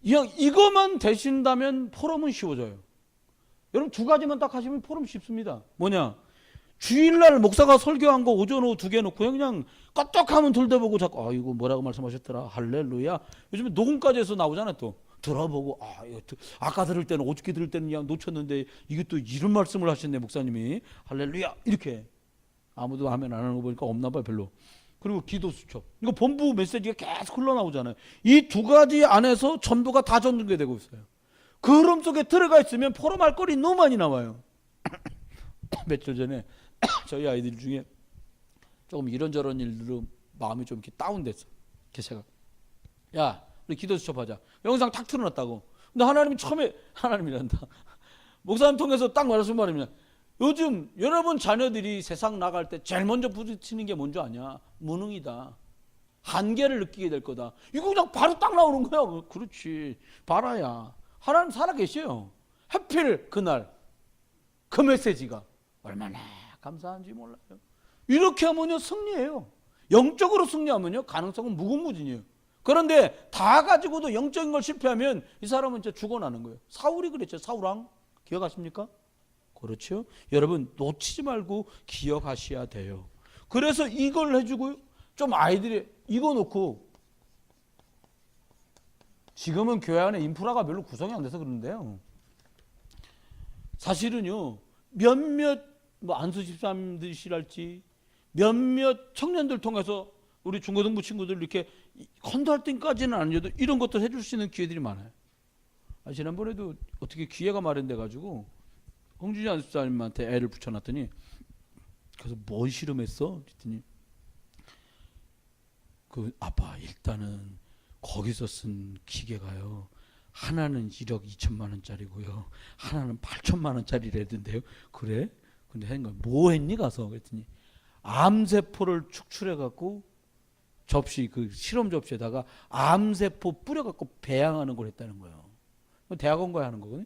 이것만 되신다면 포럼은 쉬워져요. 여러분 2가지만 딱 하시면 포럼 쉽습니다. 뭐냐? 주일날 목사가 설교한 거 오전 오후 2개 놓고 그냥 껐떡하면 들여다보고 자꾸 이거 뭐라고 말씀하셨더라 할렐루야. 요즘에 녹음까지 해서 나오잖아요. 또 들어보고 아까 들을 때는 어저께 들을 때는 그냥 놓쳤는데 이게 또 이런 말씀을 하셨네 목사님이 할렐루야 이렇게. 아무도 하면 안 하는 거 보니까 없나 봐요 별로. 그리고 기도 수첩. 이거 본부 메시지가 계속 흘러나오잖아요. 이 2가지 안에서 전부가 다 전개되고 있어요. 그 흐름 속에 들어가 있으면 포럼할 거리 너무 많이 나와요. 며칠 전에 저희 아이들 중에 조금 이런저런 일들로 마음이 좀 이렇게 다운됐어. 제가 야 우리 기도 수첩하자. 영상 탁 틀어놨다고. 근데 하나님이 처음에 하나님이란다. 목사님 통해서 딱 말하신 말입니다. 요즘 여러분 자녀들이 세상 나갈 때 제일 먼저 부딪히는 게 뭔지 아냐? 무능이다. 한계를 느끼게 될 거다. 이거 그냥 바로 딱 나오는 거야. 그렇지. 봐라야. 하나님 살아계셔요. 하필 그날 그 메시지가 얼마나 감사한지 몰라요. 이렇게 하면요 승리해요. 영적으로 승리하면요 가능성은 무궁무진이에요. 그런데 다 가지고도 영적인 걸 실패하면 이 사람은 진짜 죽어나는 거예요. 사울이 그랬죠. 사울왕 기억하십니까? 그렇죠. 여러분 놓치지 말고 기억하셔야 돼요. 그래서 이걸 해주고요. 좀 아이들이 이거 놓고 지금은 교회 안에 인프라가 별로 구성이 안 돼서 그러는데요. 사실은요 몇몇 안수 집사님들이랄지 몇몇 청년들 통해서 우리 중고등부 친구들 이렇게 컨설팅까지는 아니어도 이런 것도 해줄 수 있는 기회들이 많아요. 지난번에도 어떻게 기회가 마련돼 가지고 홍준희 안수사님한테 애를 붙여놨더니 그래서 뭘 실험했어? 그랬더니 그 아빠 일단은 거기서 쓴 기계가요 하나는 1억 2천만 원짜리고요 하나는 8천만 원짜리라던데요. 그래? 근데 한 거 뭐 했니 가서? 그랬더니 암세포를 축출해 갖고 접시 그 실험 접시에다가 암세포 뿌려 갖고 배양하는 걸 했다는 거예요. 대학원 가야 하는 거거든요.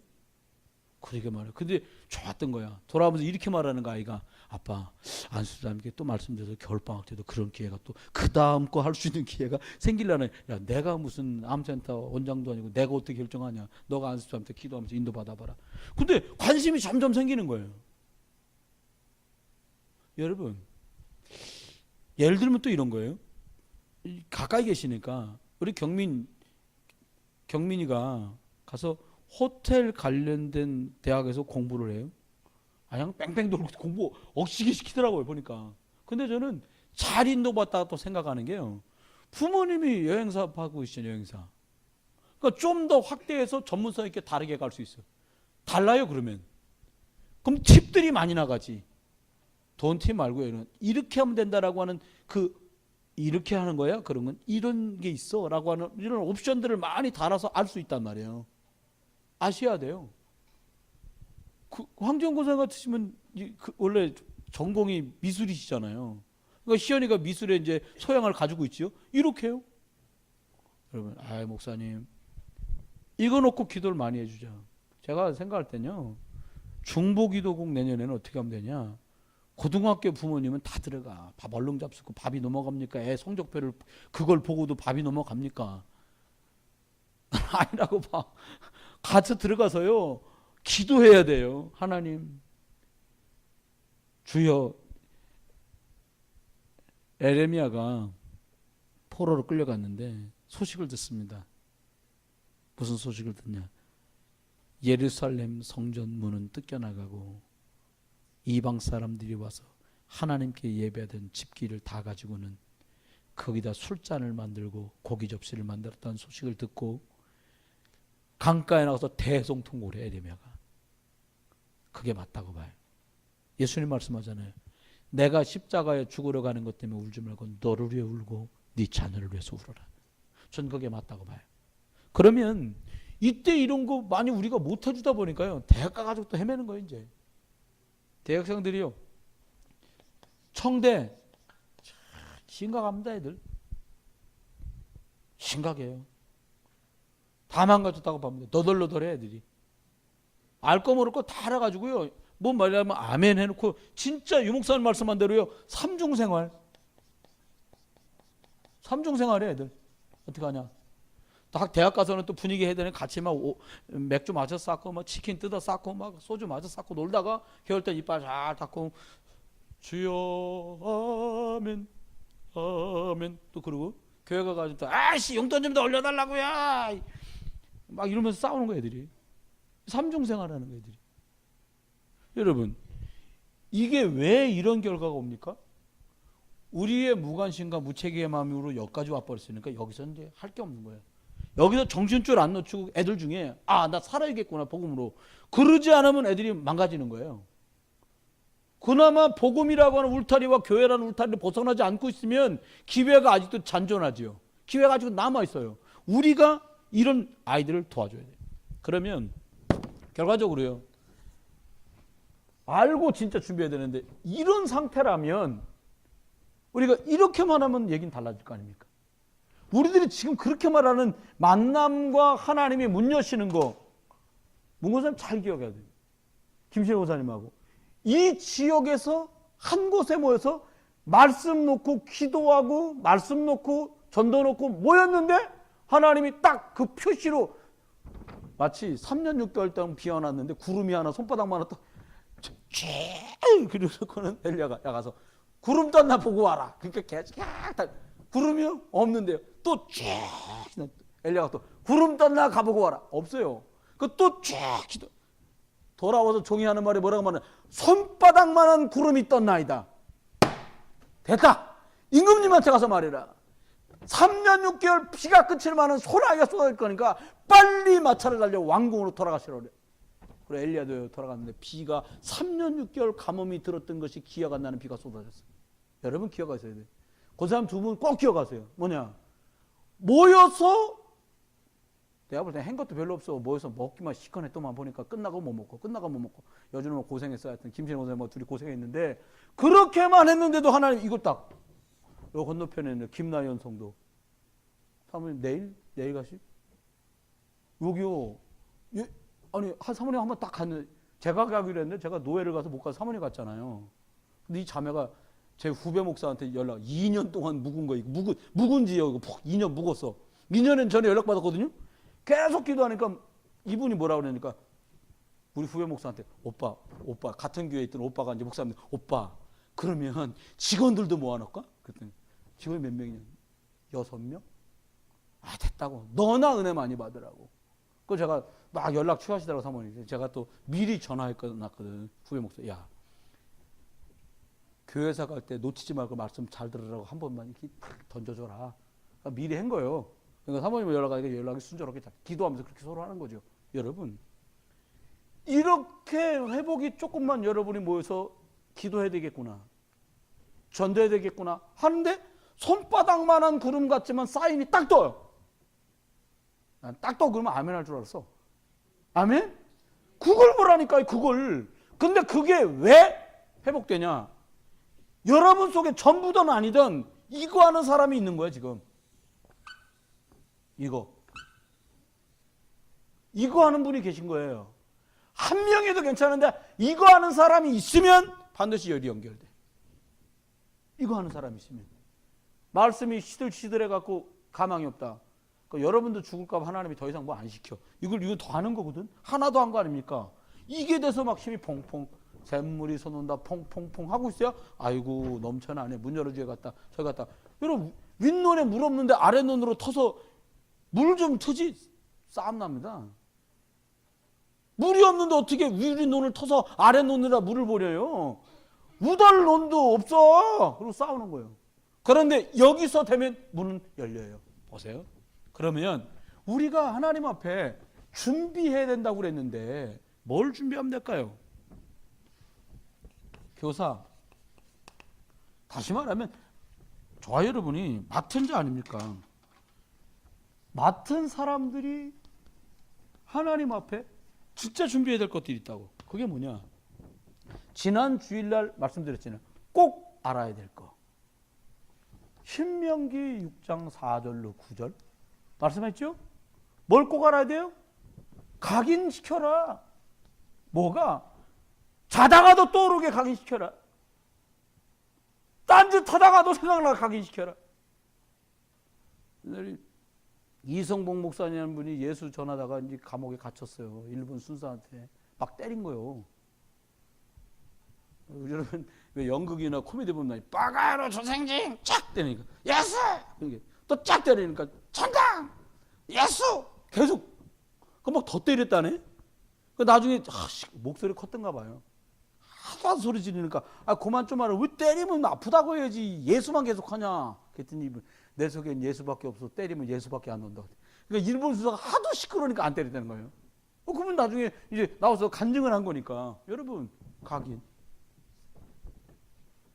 그러게 말이에요. 근데 좋았던 거야. 돌아오면서 이렇게 말하는 거 아이가 아빠 안수사님께 또 말씀드려서 겨울방학 때도 그런 기회가 또 그 다음 거 할 수 있는 기회가 생기려나. 야 내가 무슨 암센터 원장도 아니고 내가 어떻게 결정하냐. 너가 안수사님한테 기도하면서 인도받아봐라. 근데 관심이 점점 생기는 거예요. 여러분 예를 들면 또 이런 거예요. 가까이 계시니까 우리 경민이가 가서 호텔 관련된 대학에서 공부를 해요. 그냥 뺑뺑 돌고 공부 억지게 시키더라고요 보니까. 근데 저는 잘 인도받다 또 생각하는 게요. 부모님이 여행사 하고 있잖아요. 여행사. 그러니까 좀 더 확대해서 전문성 있게 다르게 갈 수 있어요. 달라요 그러면. 그럼 팁들이 많이 나가지. 돈 팁 말고요. 이렇게 하면 된다라고 하는 이렇게 하는 거야? 그러면 이런 게 있어 라고 하는 이런 옵션들을 많이 달아서 알 수 있단 말이에요. 아셔야 돼요. 황정고 선 같으시면 원래 전공이 미술이시잖아요. 그러니까 시연이가 미술에 이제 소양을 가지고 있지요. 이렇게 해요. 여러분, 목사님 이거 놓고 기도를 많이 해주자. 제가 생각할 때는요. 중보기도국 내년에는 어떻게 하면 되냐. 고등학교 부모님은 다 들어가. 밥 얼른 잡수고 밥이 넘어갑니까? 애 성적표를 그걸 보고도 밥이 넘어갑니까? 아니라고 봐. 같이 들어가서요. 기도해야 돼요. 하나님 주여 에레미야가 포로로 끌려갔는데 소식을 듣습니다. 무슨 소식을 듣냐. 예루살렘 성전 문은 뜯겨나가고 이방 사람들이 와서 하나님께 예배하던 집기를 다 가지고는 거기다 술잔을 만들고 고기 접시를 만들었다는 소식을 듣고 강가에 나가서 대성통곡을 해. 에레미야가. 그게 맞다고 봐요. 예수님 말씀하잖아요. 내가 십자가에 죽으러 가는 것 때문에 울지 말고 너를 위해 울고 네 자녀를 위해서 울어라. 전 그게 맞다고 봐요. 그러면 이때 이런 거 많이 우리가 못 해주다 보니까요. 대학 가가지고 또 헤매는 거예요. 이제 대학생들이요. 청대 심각합니다. 애들 심각해요. 다 망가졌다고 봅니다. 너덜너덜해 애들이. 알 거 모를 거 다 알아가지고요. 뭐 말하면 아멘 해놓고 진짜 유목사님 말씀한 대로요. 삼중생활. 삼중생활해 애들. 어떻게 하냐. 딱 대학 가서는 또 분위기 해더니 같이 막 맥주 마저 쌓고 막 치킨 뜯어 쌓고 막 소주 마저 쌓고 놀다가 겨울 때 이빨 잘 닦고 주여 아멘 아멘 또 그러고 교회 가가지고 또 아씨 용돈 좀 더 올려달라고요 막 이러면서 싸우는 거야 애들이. 삼중생활하는 거야 애들이. 여러분 이게 왜 이런 결과가 옵니까? 우리의 무관심과 무책임의 마음으로 여기까지 와버렸으니까 여기서 이제 할 게 없는 거예요. 여기서 정신줄 안 놓치고 애들 중에 나 살아야겠구나 복음으로 그러지 않으면 애들이 망가지는 거예요. 그나마 복음이라고 하는 울타리와 교회라는 울타리를 벗어나지 않고 있으면 기회가 아직도 잔존하지요. 기회가 아직도 남아있어요. 우리가 이런 아이들을 도와줘야 돼요. 그러면 결과적으로요. 알고 진짜 준비해야 되는데 이런 상태라면 우리가 이렇게만 하면 얘기는 달라질 거 아닙니까? 우리들이 지금 그렇게 말하는 만남과 하나님이 문 여시는 거 문고사님 잘 기억해야 돼요. 김신혜 고사님하고 이 지역에서 한 곳에 모여서 말씀 놓고 기도하고 말씀 놓고 전도 놓고 모였는데 하나님이 딱 그 표시로 마치 3년 6개월 동안 비 와놨는데 구름이 하나 손바닥만 하나 그러고는 엘리야가 야 가서 구름 떴나 보고 와라. 그러니까 계속 구름이요? 없는데요. 또 엘리야가 또 구름 떴나 가보고 와라. 없어요. 또 돌아와서 종이 하는 말이 뭐라고 말하냐. 손바닥만한 구름이 떴나이다. 됐다. 임금님한테 가서 말해라. 3년 6개월 비가 끝을 많은 소나기가 쏟아질 거니까 빨리 마차를 달려 왕궁으로 돌아가시라 그래. 그래 엘리야도 돌아갔는데 비가 3년 6개월 가뭄이 들었던 것이 기억 안 나는 비가 쏟아졌어요. 여러분 기억하셔야 돼요. 그 사람 두 분 꼭 기억하세요. 뭐냐. 모여서 내가 볼 때 한 것도 별로 없어. 모여서 먹기만 시커네 또만 보니까 끝나고 못 먹고 끝나고 못 먹고 요즘은 뭐 고생했어요. 하여튼 김신혜 선생님 뭐 둘이 고생했는데 그렇게만 했는데도 하나님 이거 딱 요 건너편에 있는 김나연 성도 사모님 내일 가시? 여기요. 아니 한 사모님 한번 딱 갔는데 제가 가기로 했는데 제가 노예를 가서 못 가서 사모님 갔잖아요. 근데 이 자매가 제 후배 목사한테 연락 2년 동안 묵은 거 이거 묵은 지요. 이거 2년 묵었어. 2년 전에 연락 받았거든요. 계속 기도하니까 이분이 뭐라고 그러니까 우리 후배 목사한테 오빠 같은 교회에 있던 오빠가 이제 목사님 오빠 그러면 직원들도 모아놓을까? 그랬더니 직원이 몇 명이냐? 6명? 됐다고. 너나 은혜 많이 받으라고. 그 제가 막 연락 취하시더라고 사모님. 제가 또 미리 전화했거든. 후배 목사. 야 교회사 갈 때 놓치지 말고 말씀 잘 들으라고 한 번만 이렇게 던져줘라. 그러니까 미리 한 거예요. 그러니까 사모님 연락하니까 연락이 순조롭게 기도하면서 그렇게 서로 하는 거죠. 여러분 이렇게 회복이 조금만 여러분이 모여서 기도해야 되겠구나. 전도해야 되겠구나 하는데 손바닥만한 구름 같지만 사인이 딱 떠요. 난 딱 떠 그러면 아멘 할 줄 알았어. 아멘? 그걸 보라니까요. 그걸. 근데 그게 왜 회복되냐. 여러분 속에 전부든 아니든 이거 하는 사람이 있는 거예요 지금. 이거 하는 분이 계신 거예요. 한 명이도 괜찮은데 이거 하는 사람이 있으면 반드시 열이 연결돼. 이거 하는 사람이 있으면 말씀이 시들시들해갖고 가망이 없다. 그러니까 여러분도 죽을까 봐 하나님이 더 이상 뭐 안 시켜. 이거 더 하는 거거든. 하나도 한 거 아닙니까? 이게 돼서 막 힘이 퐁퐁 샘물이 솟는다 퐁퐁퐁 하고 있어요. 아이고 넘쳐나네. 문 열어주게 갔다 저기 갔다. 여러분 윗눈에 물 없는데 아랫눈으로 터서 물 좀 트지 싸움 납니다. 물이 없는데 어떻게 윗눈을 터서 아랫눈으로 물을 버려요. 우달론도 없어. 그리고 싸우는 거예요. 그런데 여기서 되면 문은 열려요. 보세요. 그러면 우리가 하나님 앞에 준비해야 된다고 그랬는데 뭘 준비하면 될까요? 교사. 다시 말하면 저와 여러분이 맡은 자 아닙니까? 맡은 사람들이 하나님 앞에 진짜 준비해야 될 것들이 있다고. 그게 뭐냐? 지난 주일날 말씀드렸잖아요. 꼭 알아야 될 거. 신명기 6장 4절로 9절 말씀했죠? 뭘 꼭 알아야 돼요? 각인시켜라. 뭐가? 자다가도 떠오르게 각인시켜라. 딴짓 하다가도 생각나 각인시켜라. 이성봉 목사님이라는 분이 예수 전하다가 이제 감옥에 갇혔어요. 일본 순사한테 막 때린 거예요. 여러분 왜 연극이나 코미디 보면 빠가야로 조생징 쫙 때리니까 예수 또 쫙 때리니까 천당 예수 계속 그 막 더 때렸다네. 그 나중에 목소리 컸던가 봐요. 하도 소리 지르니까 그만 좀 하라. 왜 때리면 아프다고 해야지 예수만 계속 하냐. 그랬더니 내 속엔 예수밖에 없어. 때리면 예수밖에 안 온다. 그러니까 일본 수사가 하도 시끄러우니까 안 때렸다는 거예요. 그러면 나중에 이제 나와서 간증을 한 거니까. 여러분, 각인.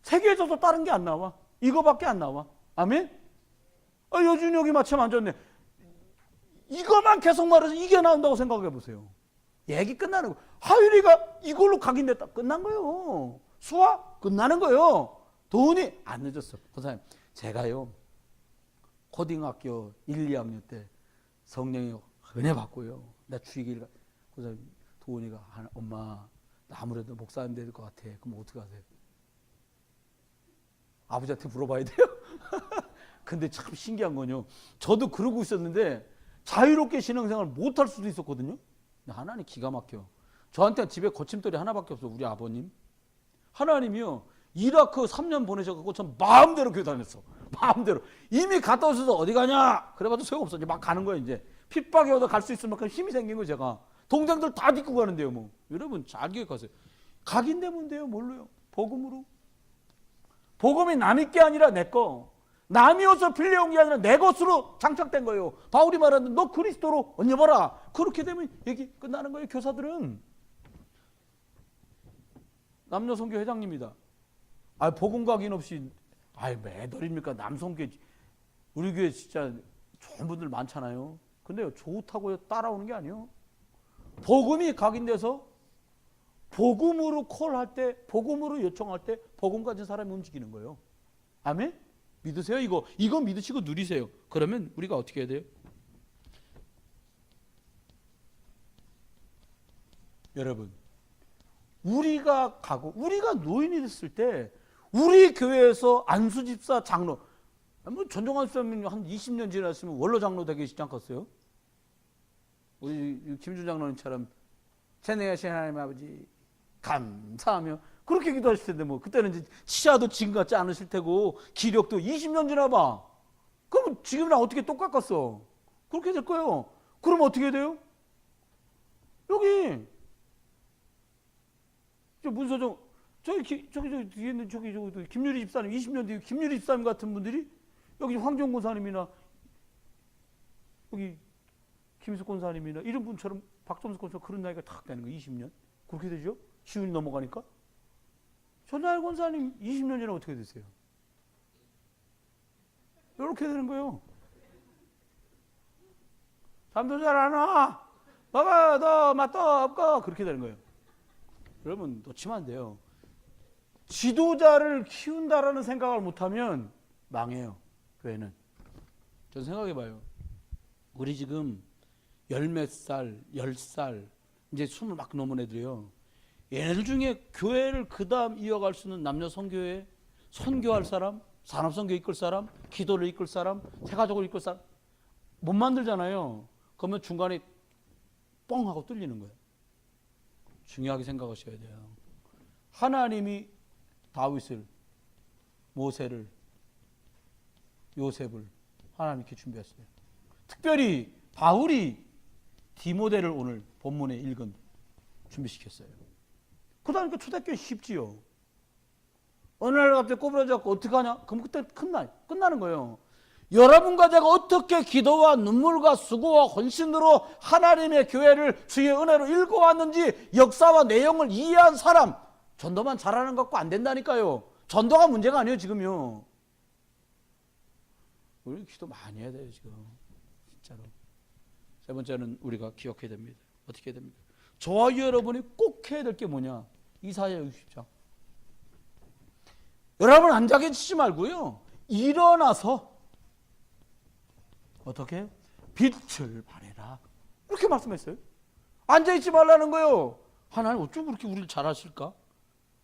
세계에서도 다른 게 안 나와. 이거밖에 안 나와. 아멘? 여준혁이 마침 안 좋네. 이거만 계속 말해서 이게 나온다고 생각해 보세요. 얘기 끝나는 거. 하율이가 이걸로 각인됐다. 끝난 거예요. 수화? 끝나는 거예요. 돈이 안 늦었어. 권사님, 제가요, 고등학교 1, 2학년 때 성령이 은혜 받고요. 나 주의기를, 권사님, 도훈이가, 엄마, 나 아무래도 목사님 될 것 같아. 그럼 어떻게 하세요? 아버지한테 물어봐야 돼요? 근데 참 신기한 건요. 저도 그러고 있었는데 자유롭게 신앙생활을 못할 수도 있었거든요. 근데 하나님 기가 막혀. 저한테는 집에 거침돌이 하나밖에 없어. 우리 아버님. 하나님이요. 이라크 3년 보내셔갖고 전 마음대로 교회 다녔어. 마음대로. 이미 갔다 오셔서 어디 가냐? 그래봐도 소용없어. 이제 막 가는 거예요. 이제 핍박이 오다 갈 수 있을 만큼 힘이 생긴 거예요. 제가. 동생들 다 딛고 가는데요. 뭐. 여러분 잘 기억하세요. 각인되면 돼요. 뭘로요? 복음으로. 복음이 남의 게 아니라 내 거. 남이 옷을 빌려온 게 아니라 내 것으로 장착된 거예요. 바울이 말하는 너 그리스도로 얹어봐라. 그렇게 되면 얘기 끝나는 거예요. 교사들은. 남녀선교 회장님이다. 복음 각인 없이 매달입니까? 남성교. 우리 교회 진짜 좋은 분들 많잖아요. 근데요, 좋다고 따라오는 게 아니에요. 복음이 각인돼서 복음으로 콜할 때, 복음으로 요청할 때 복음 가진 사람이 움직이는 거예요. 아멘? 믿으세요? 이거 믿으시고 누리세요. 그러면 우리가 어떻게 해야 돼요? 여러분, 우리가 노인이 됐을 때 우리 교회에서 안수 집사 장로, 뭐 전종환 선생님 한 20년 지났으면 원로 장로 되기 시작 않겠어요? 우리 김준 장로님처럼 전능하신 하나님 아버지 감사하며 그렇게 기도하실 텐데 뭐 그때는 이제 치아도 지금 같지 않으실 테고 기력도 20년 지나봐. 그럼 지금이랑 어떻게 똑같겠어? 그렇게 될 거예요. 그럼 어떻게 돼요? 여기 문서정 저기 뒤에 있는 저기 김유리 집사님 20년 뒤에 김유리 집사님 같은 분들이 여기 황정 권사님이나 여기 김수 권사님이나 이런 분처럼 박점수 권사 그런 나이가 탁 되는 거 20년 그렇게 되죠? 시운이 넘어가니까 전하일 권사님 20년 전에 어떻게 되세요? 이렇게 되는 거예요. 잠도 잘 안 와. 봐봐 너 맛도 없고 그렇게 되는 거예요. 여러분 놓치면 안 돼요. 지도자를 키운다라는 생각을 못하면 망해요. 교회는. 전 생각해봐요. 우리 지금 열몇 살, 10살 이제 20 막 넘은 애들이요. 얘네들 중에 교회를 그 다음 이어갈 수 있는 남녀 선교회 선교할 사람, 산업선교 이끌 사람, 기도를 이끌 사람, 세가족을 이끌 사람 못 만들잖아요. 그러면 중간에 뻥 하고 뚫리는 거예요. 중요하게 생각하셔야 돼요. 하나님이 다윗을, 모세를, 요셉을 하나님께 준비했어요. 특별히 바울이 디모데를 오늘 본문에 읽은 준비시켰어요. 그러니까 초대교회 쉽지요. 어느 날 갑자기 꼬부라져갖고 어떡하냐? 그럼 그때 끝나는 거예요. 여러분과 제가 어떻게 기도와 눈물과 수고와 헌신으로 하나님의 교회를 주의 은혜로 읽어왔는지 역사와 내용을 이해한 사람, 전도만 잘하는 것 갖고 안 된다니까요. 전도가 문제가 아니에요 지금요. 우리 기도 많이 해야 돼요 지금. 진짜로. 세 번째는 우리가 기억해야 됩니다. 어떻게 해야 됩니까? 저와 여러분이 꼭 해야 될 게 뭐냐? 이사야 60장. 여러분 앉아 계시지 말고요. 일어나서 어떻게? 빛을 발해라. 그렇게 말씀했어요. 앉아있지 말라는 거예요. 하나님 어쩜 그렇게 우리를 잘하실까?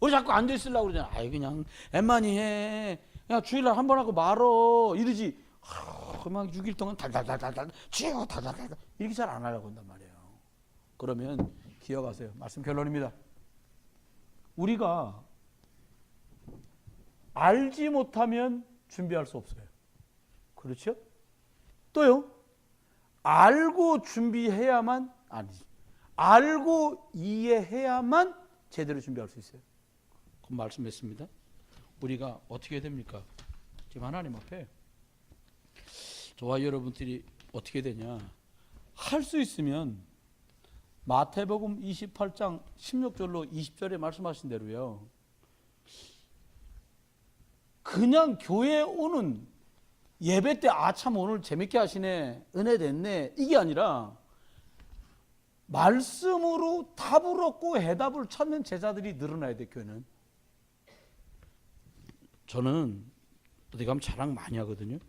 왜 자꾸 앉아있으려고 그러잖아. 그냥 엠만히 해. 야 주일날 한 번 하고 말어. 이러지. 막 6일 동안 달달달달달 치고 달달달달 이렇게 잘 안 하려고 한단 말이에요. 그러면 기억하세요. 말씀 결론입니다. 우리가 알지 못하면 준비할 수 없어요. 그렇죠? 또요. 알고 준비해야만 아니지. 알고 이해해야만 제대로 준비할 수 있어요. 그 말씀했습니다. 우리가 어떻게 해야 됩니까? 지금 하나님 앞에 저와 여러분들이 어떻게 되냐? 할 수 있으면 마태복음 28장 16절로 20절에 말씀하신 대로요. 그냥 교회에 오는 예배 때 참 오늘 재밌게 하시네, 은혜 됐네, 이게 아니라 말씀으로 답을 얻고 해답을 찾는 제자들이 늘어나야 돼. 교회는. 저는 어디 가면 자랑 많이 하거든요.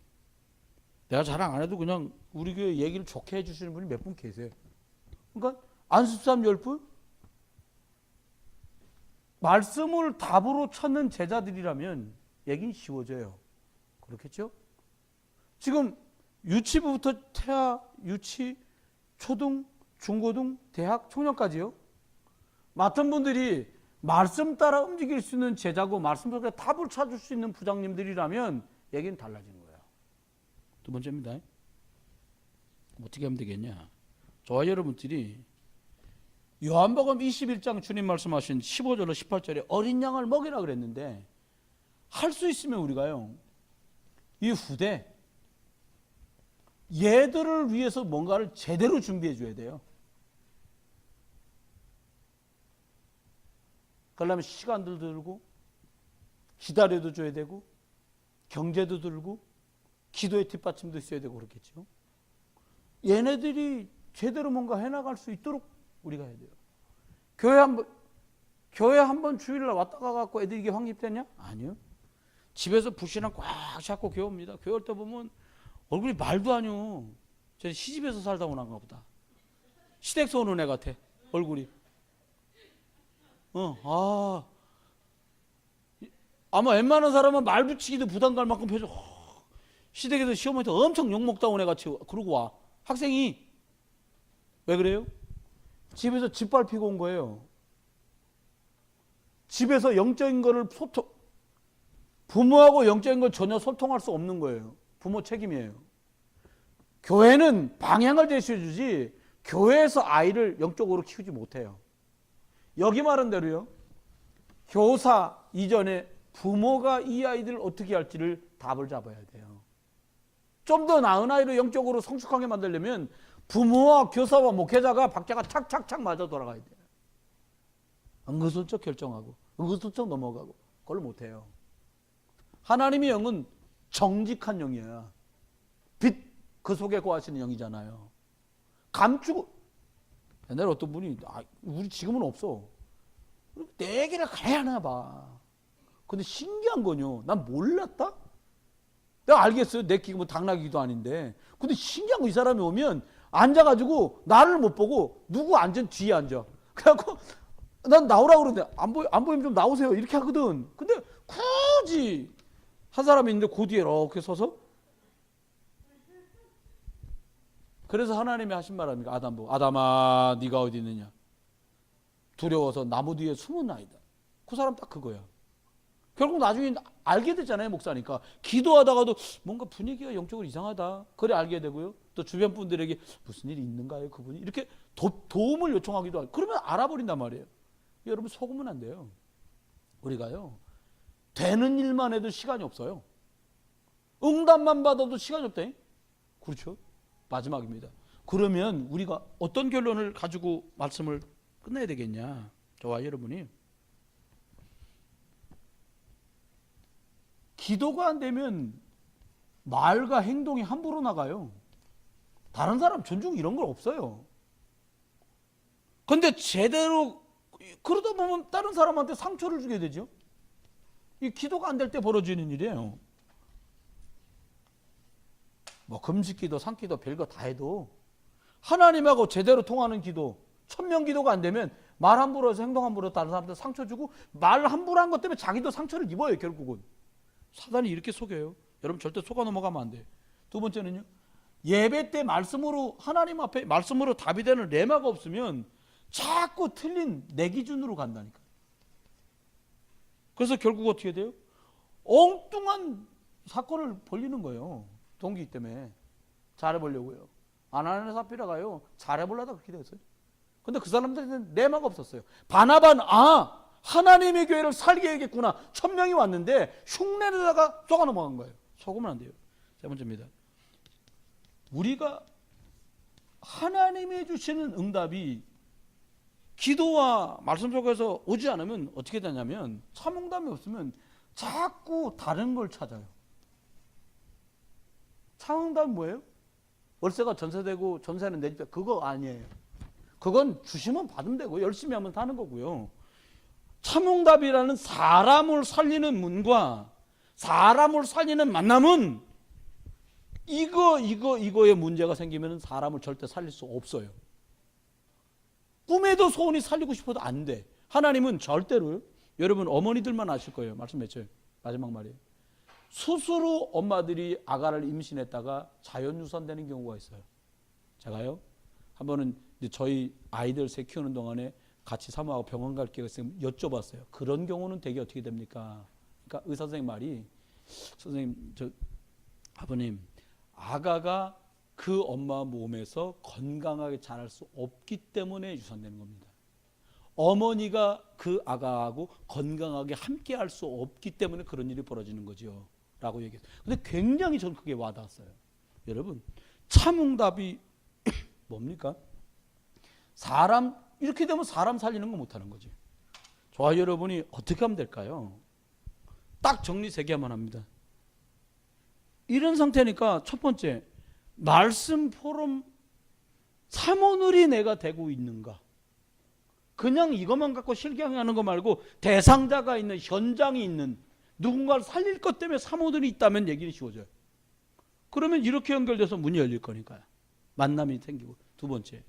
내가 자랑 안 해도 그냥 우리 교회 얘기를 좋게 해주시는 분이 몇 분 계세요. 그러니까 안습사람 10분? 말씀을 답으로 찾는 제자들이라면 얘기는 쉬워져요. 그렇겠죠? 지금 유치부부터 태아, 유치, 초등, 중고등, 대학, 청년까지요. 맡은 분들이 말씀 따라 움직일 수 있는 제자고 말씀 따라 답을 찾을 수 있는 부장님들이라면 얘기는 달라지는 거예요. 두 번째입니다. 어떻게 하면 되겠냐. 저와 여러분들이 요한복음 21장 주님 말씀하신 15절로 18절에 어린 양을 먹이라 그랬는데 할 수 있으면 우리가요. 이 후대 얘들을 위해서 뭔가를 제대로 준비해 줘야 돼요. 그러려면 시간도 들고 기다려도 줘야 되고 경제도 들고 기도의 뒷받침도 있어야 되고 그렇겠죠. 얘네들이 제대로 뭔가 해나갈 수 있도록 우리가 해야 돼요. 교회 한번 주일날 왔다가 갖고 애들이 이게 확립되냐? 아니요. 집에서 불신앙 꽉 잡고 교회 옵니다. 교회 올 때 보면 얼굴이 말도 아니요. 저 시집에서 살다 오는가 보다. 시댁서 오는 애 같아. 얼굴이. 아마 웬만한 사람은 말 붙이기도 부담 갈 만큼 표정. 시댁에서 시어머니한테 엄청 욕먹다 온 애 같이 그러고 와. 학생이. 왜 그래요? 집에서 짓밟히고 온 거예요. 집에서 영적인 거를 부모하고 영적인 걸 전혀 소통할 수 없는 거예요. 부모 책임이에요. 교회는 방향을 제시해주지 교회에서 아이를 영적으로 키우지 못해요. 여기 말한 대로요. 교사 이전에 부모가 이 아이들을 어떻게 할지를 답을 잡아야 돼요. 좀 더 나은 아이를 영적으로 성숙하게 만들려면 부모와 교사와 목회자가 박자가 착착착 맞아 돌아가야 돼요. 은근슬쩍 결정하고 은근슬쩍 넘어가고 그걸 못해요. 하나님의 영은 정직한 영이에요. 빛 그 속에 거하시는 영이잖아요. 감추고 옛날에 어떤 분이 우리 지금은 없어. 내 얘기를 가야 하나 봐. 근데 신기한 건요. 난 몰랐다? 내가 알겠어요. 내 기가 뭐 당나귀도 아닌데. 근데 신기한 거 이 사람이 오면 앉아가지고 나를 못 보고 누구 앉은 뒤에 앉아. 그래갖고 난 나오라고 그러는데 안 보이면 좀 나오세요. 이렇게 하거든. 근데 굳이 한 사람이 있는데 그 뒤에 이렇게 서서 그래서 하나님이 하신 말 아닙니까? 아담 보고 아담아 네가 어디 있느냐. 두려워서 나무 뒤에 숨은 아이다. 그 사람 딱 그거야. 결국 나중에 알게 됐잖아요. 목사니까. 기도하다가도 뭔가 분위기가 영적으로 이상하다. 그래 알게 되고요. 또 주변 분들에게 무슨 일이 있는가요? 그분이 이렇게 도움을 요청하기도 하고 그러면 알아버린단 말이에요. 여러분 속으면 안 돼요. 우리가요. 되는 일만 해도 시간이 없어요. 응답만 받아도 시간이 없다. 그렇죠? 마지막입니다. 그러면 우리가 어떤 결론을 가지고 말씀을 끝내야 되겠냐? 저와 여러분이 기도가 안 되면 말과 행동이 함부로 나가요. 다른 사람 존중 이런 건 없어요. 그런데 제대로 그러다 보면 다른 사람한테 상처를 주게 되죠. 이 기도가 안 될 때 벌어지는 일이에요. 뭐 금식기도 산기도 별거 다 해도 하나님하고 제대로 통하는 기도, 천명 기도가 안 되면 말 함부로 해서 행동 함부로 해서 다른 사람한테 상처 주고 말 함부로 한 것 때문에 자기도 상처를 입어요. 결국은. 사단이 이렇게 속여요. 여러분 절대 속아 넘어가면 안 돼요. 두 번째는요. 예배 때 말씀으로 하나님 앞에 말씀으로 답이 되는 레마가 없으면 자꾸 틀린 내 기준으로 간다니까. 그래서 결국 어떻게 돼요? 엉뚱한 사건을 벌리는 거예요. 동기 때문에. 잘해보려고요. 아나니아사피라가요. 잘해보려다 그렇게 됐어요. 근데 그 사람들은 레마가 없었어요. 바나바는 하나님의 교회를 살게 해야겠구나. 1000명이 왔는데 흉내내다가 쏘가 넘어간 거예요. 속으면 안 돼요. 세 번째입니다. 우리가 하나님이 주시는 응답이 기도와 말씀 속에서 오지 않으면 어떻게 되냐면, 참응답이 없으면 자꾸 다른 걸 찾아요. 참응답은 뭐예요? 월세가 전세되고 전세는 내 집, 그거 아니에요. 그건 주시면 받으면 되고 열심히 하면 다는 거고요. 참응답이라는 사람을 살리는 문과 사람을 살리는 만남은 이거에 문제가 생기면 사람을 절대 살릴 수 없어요. 꿈에도 소원이 살리고 싶어도 안 돼. 하나님은 절대로, 여러분 어머니들만 아실 거예요. 말씀했죠. 마지막 말이에요. 스스로 엄마들이 아가를 임신했다가 자연유산 되는 경우가 있어요. 제가요, 한 번은 저희 아이들 새 키우는 동안에 같이 사모하고 병원 갈 기회가 있으면 여쭤봤어요. 그런 경우는 되게 어떻게 됩니까? 그러니까 의사 선생님 말이, 선생님, 아버님, 아가가 그 엄마 몸에서 건강하게 자랄 수 없기 때문에 유산되는 겁니다. 어머니가 그 아가하고 건강하게 함께 할 수 없기 때문에 그런 일이 벌어지는 거죠 라고 얘기했어요. 근데 굉장히 저는 그게 와닿았어요. 여러분, 참응답이 뭡니까? 이렇게 되면 사람 살리는 거 못하는 거지. 저와 여러분이 어떻게 하면 될까요? 딱 정리 3개만 합니다. 이런 상태니까 첫 번째, 말씀 포럼 사모늘이 내가 되고 있는가? 그냥 이것만 갖고 실경하는 거 말고 대상자가 있는, 현장이 있는, 누군가를 살릴 것 때문에 사모들이 있다면 얘기는 쉬워져요. 그러면 이렇게 연결돼서 문이 열릴 거니까요. 만남이 생기고. 두 번째,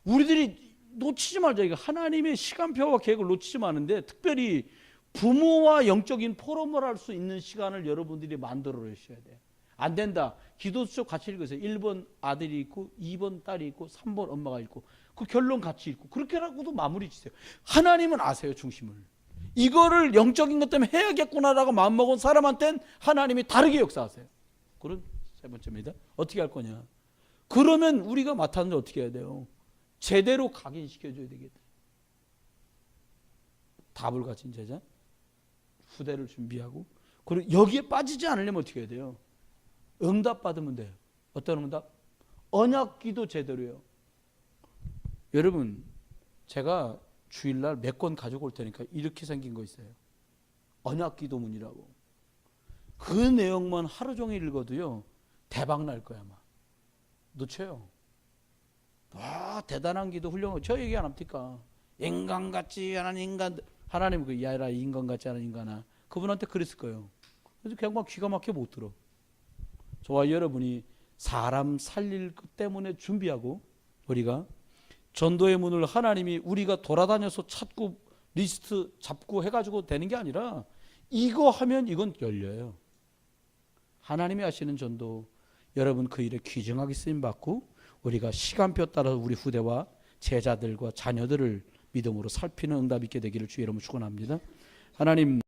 우리들이 놓치지 말자. 이거 하나님의 시간표와 계획을 놓치지 마는데, 특별히 부모와 영적인 포럼을 할 수 있는 시간을 여러분들이 만들어 주셔야 돼요. 안 된다. 기도 수첩 같이 읽으세요. 1번 아들이 있고 2번 딸이 있고 3번 엄마가 있고 그 결론 같이 읽고 그렇게라고도 마무리 지세요. 하나님은 아세요, 중심을. 이거를 영적인 것 때문에 해야겠구나라고 마음먹은 사람한테는 하나님이 다르게 역사하세요. 그런 세 번째입니다. 어떻게 할 거냐. 그러면 우리가 맡았는데 어떻게 해야 돼요? 제대로 각인시켜줘야 되겠다. 답을 가진 제자, 후대를 준비하고, 그리고 여기에 빠지지 않으려면 어떻게 해야 돼요? 응답 받으면 돼요. 어떤 응답? 언약기도 제대로요. 여러분, 제가 주일날 몇 권 가져올 테니까 이렇게 생긴 거 있어요. 언약기도문이라고. 그 내용만 하루 종일 읽어도요, 대박 날 거야 아마. 놓쳐요. 와, 대단한 기도, 훌륭한, 저 얘기 안 합니까? 인간 같지 않은 인간, 하나님 그 야라 인간 같지 않은 인간아, 그분한테 그랬을 거예요. 그래서 그냥 기가 막혀 못 들어. 저와 여러분이 사람 살릴 것 때문에 준비하고, 우리가 전도의 문을 하나님이 우리가 돌아다녀서 찾고 리스트 잡고 해가지고 되는 게 아니라, 이거 하면 이건 열려요. 하나님이 하시는 전도, 여러분 그 일에 귀중하게 쓰임받고, 우리가 시간표 따라서 우리 후대와 제자들과 자녀들을 믿음으로 살피는 응답 있게 되기를 주의 이름으로 축원합니다. 하나님,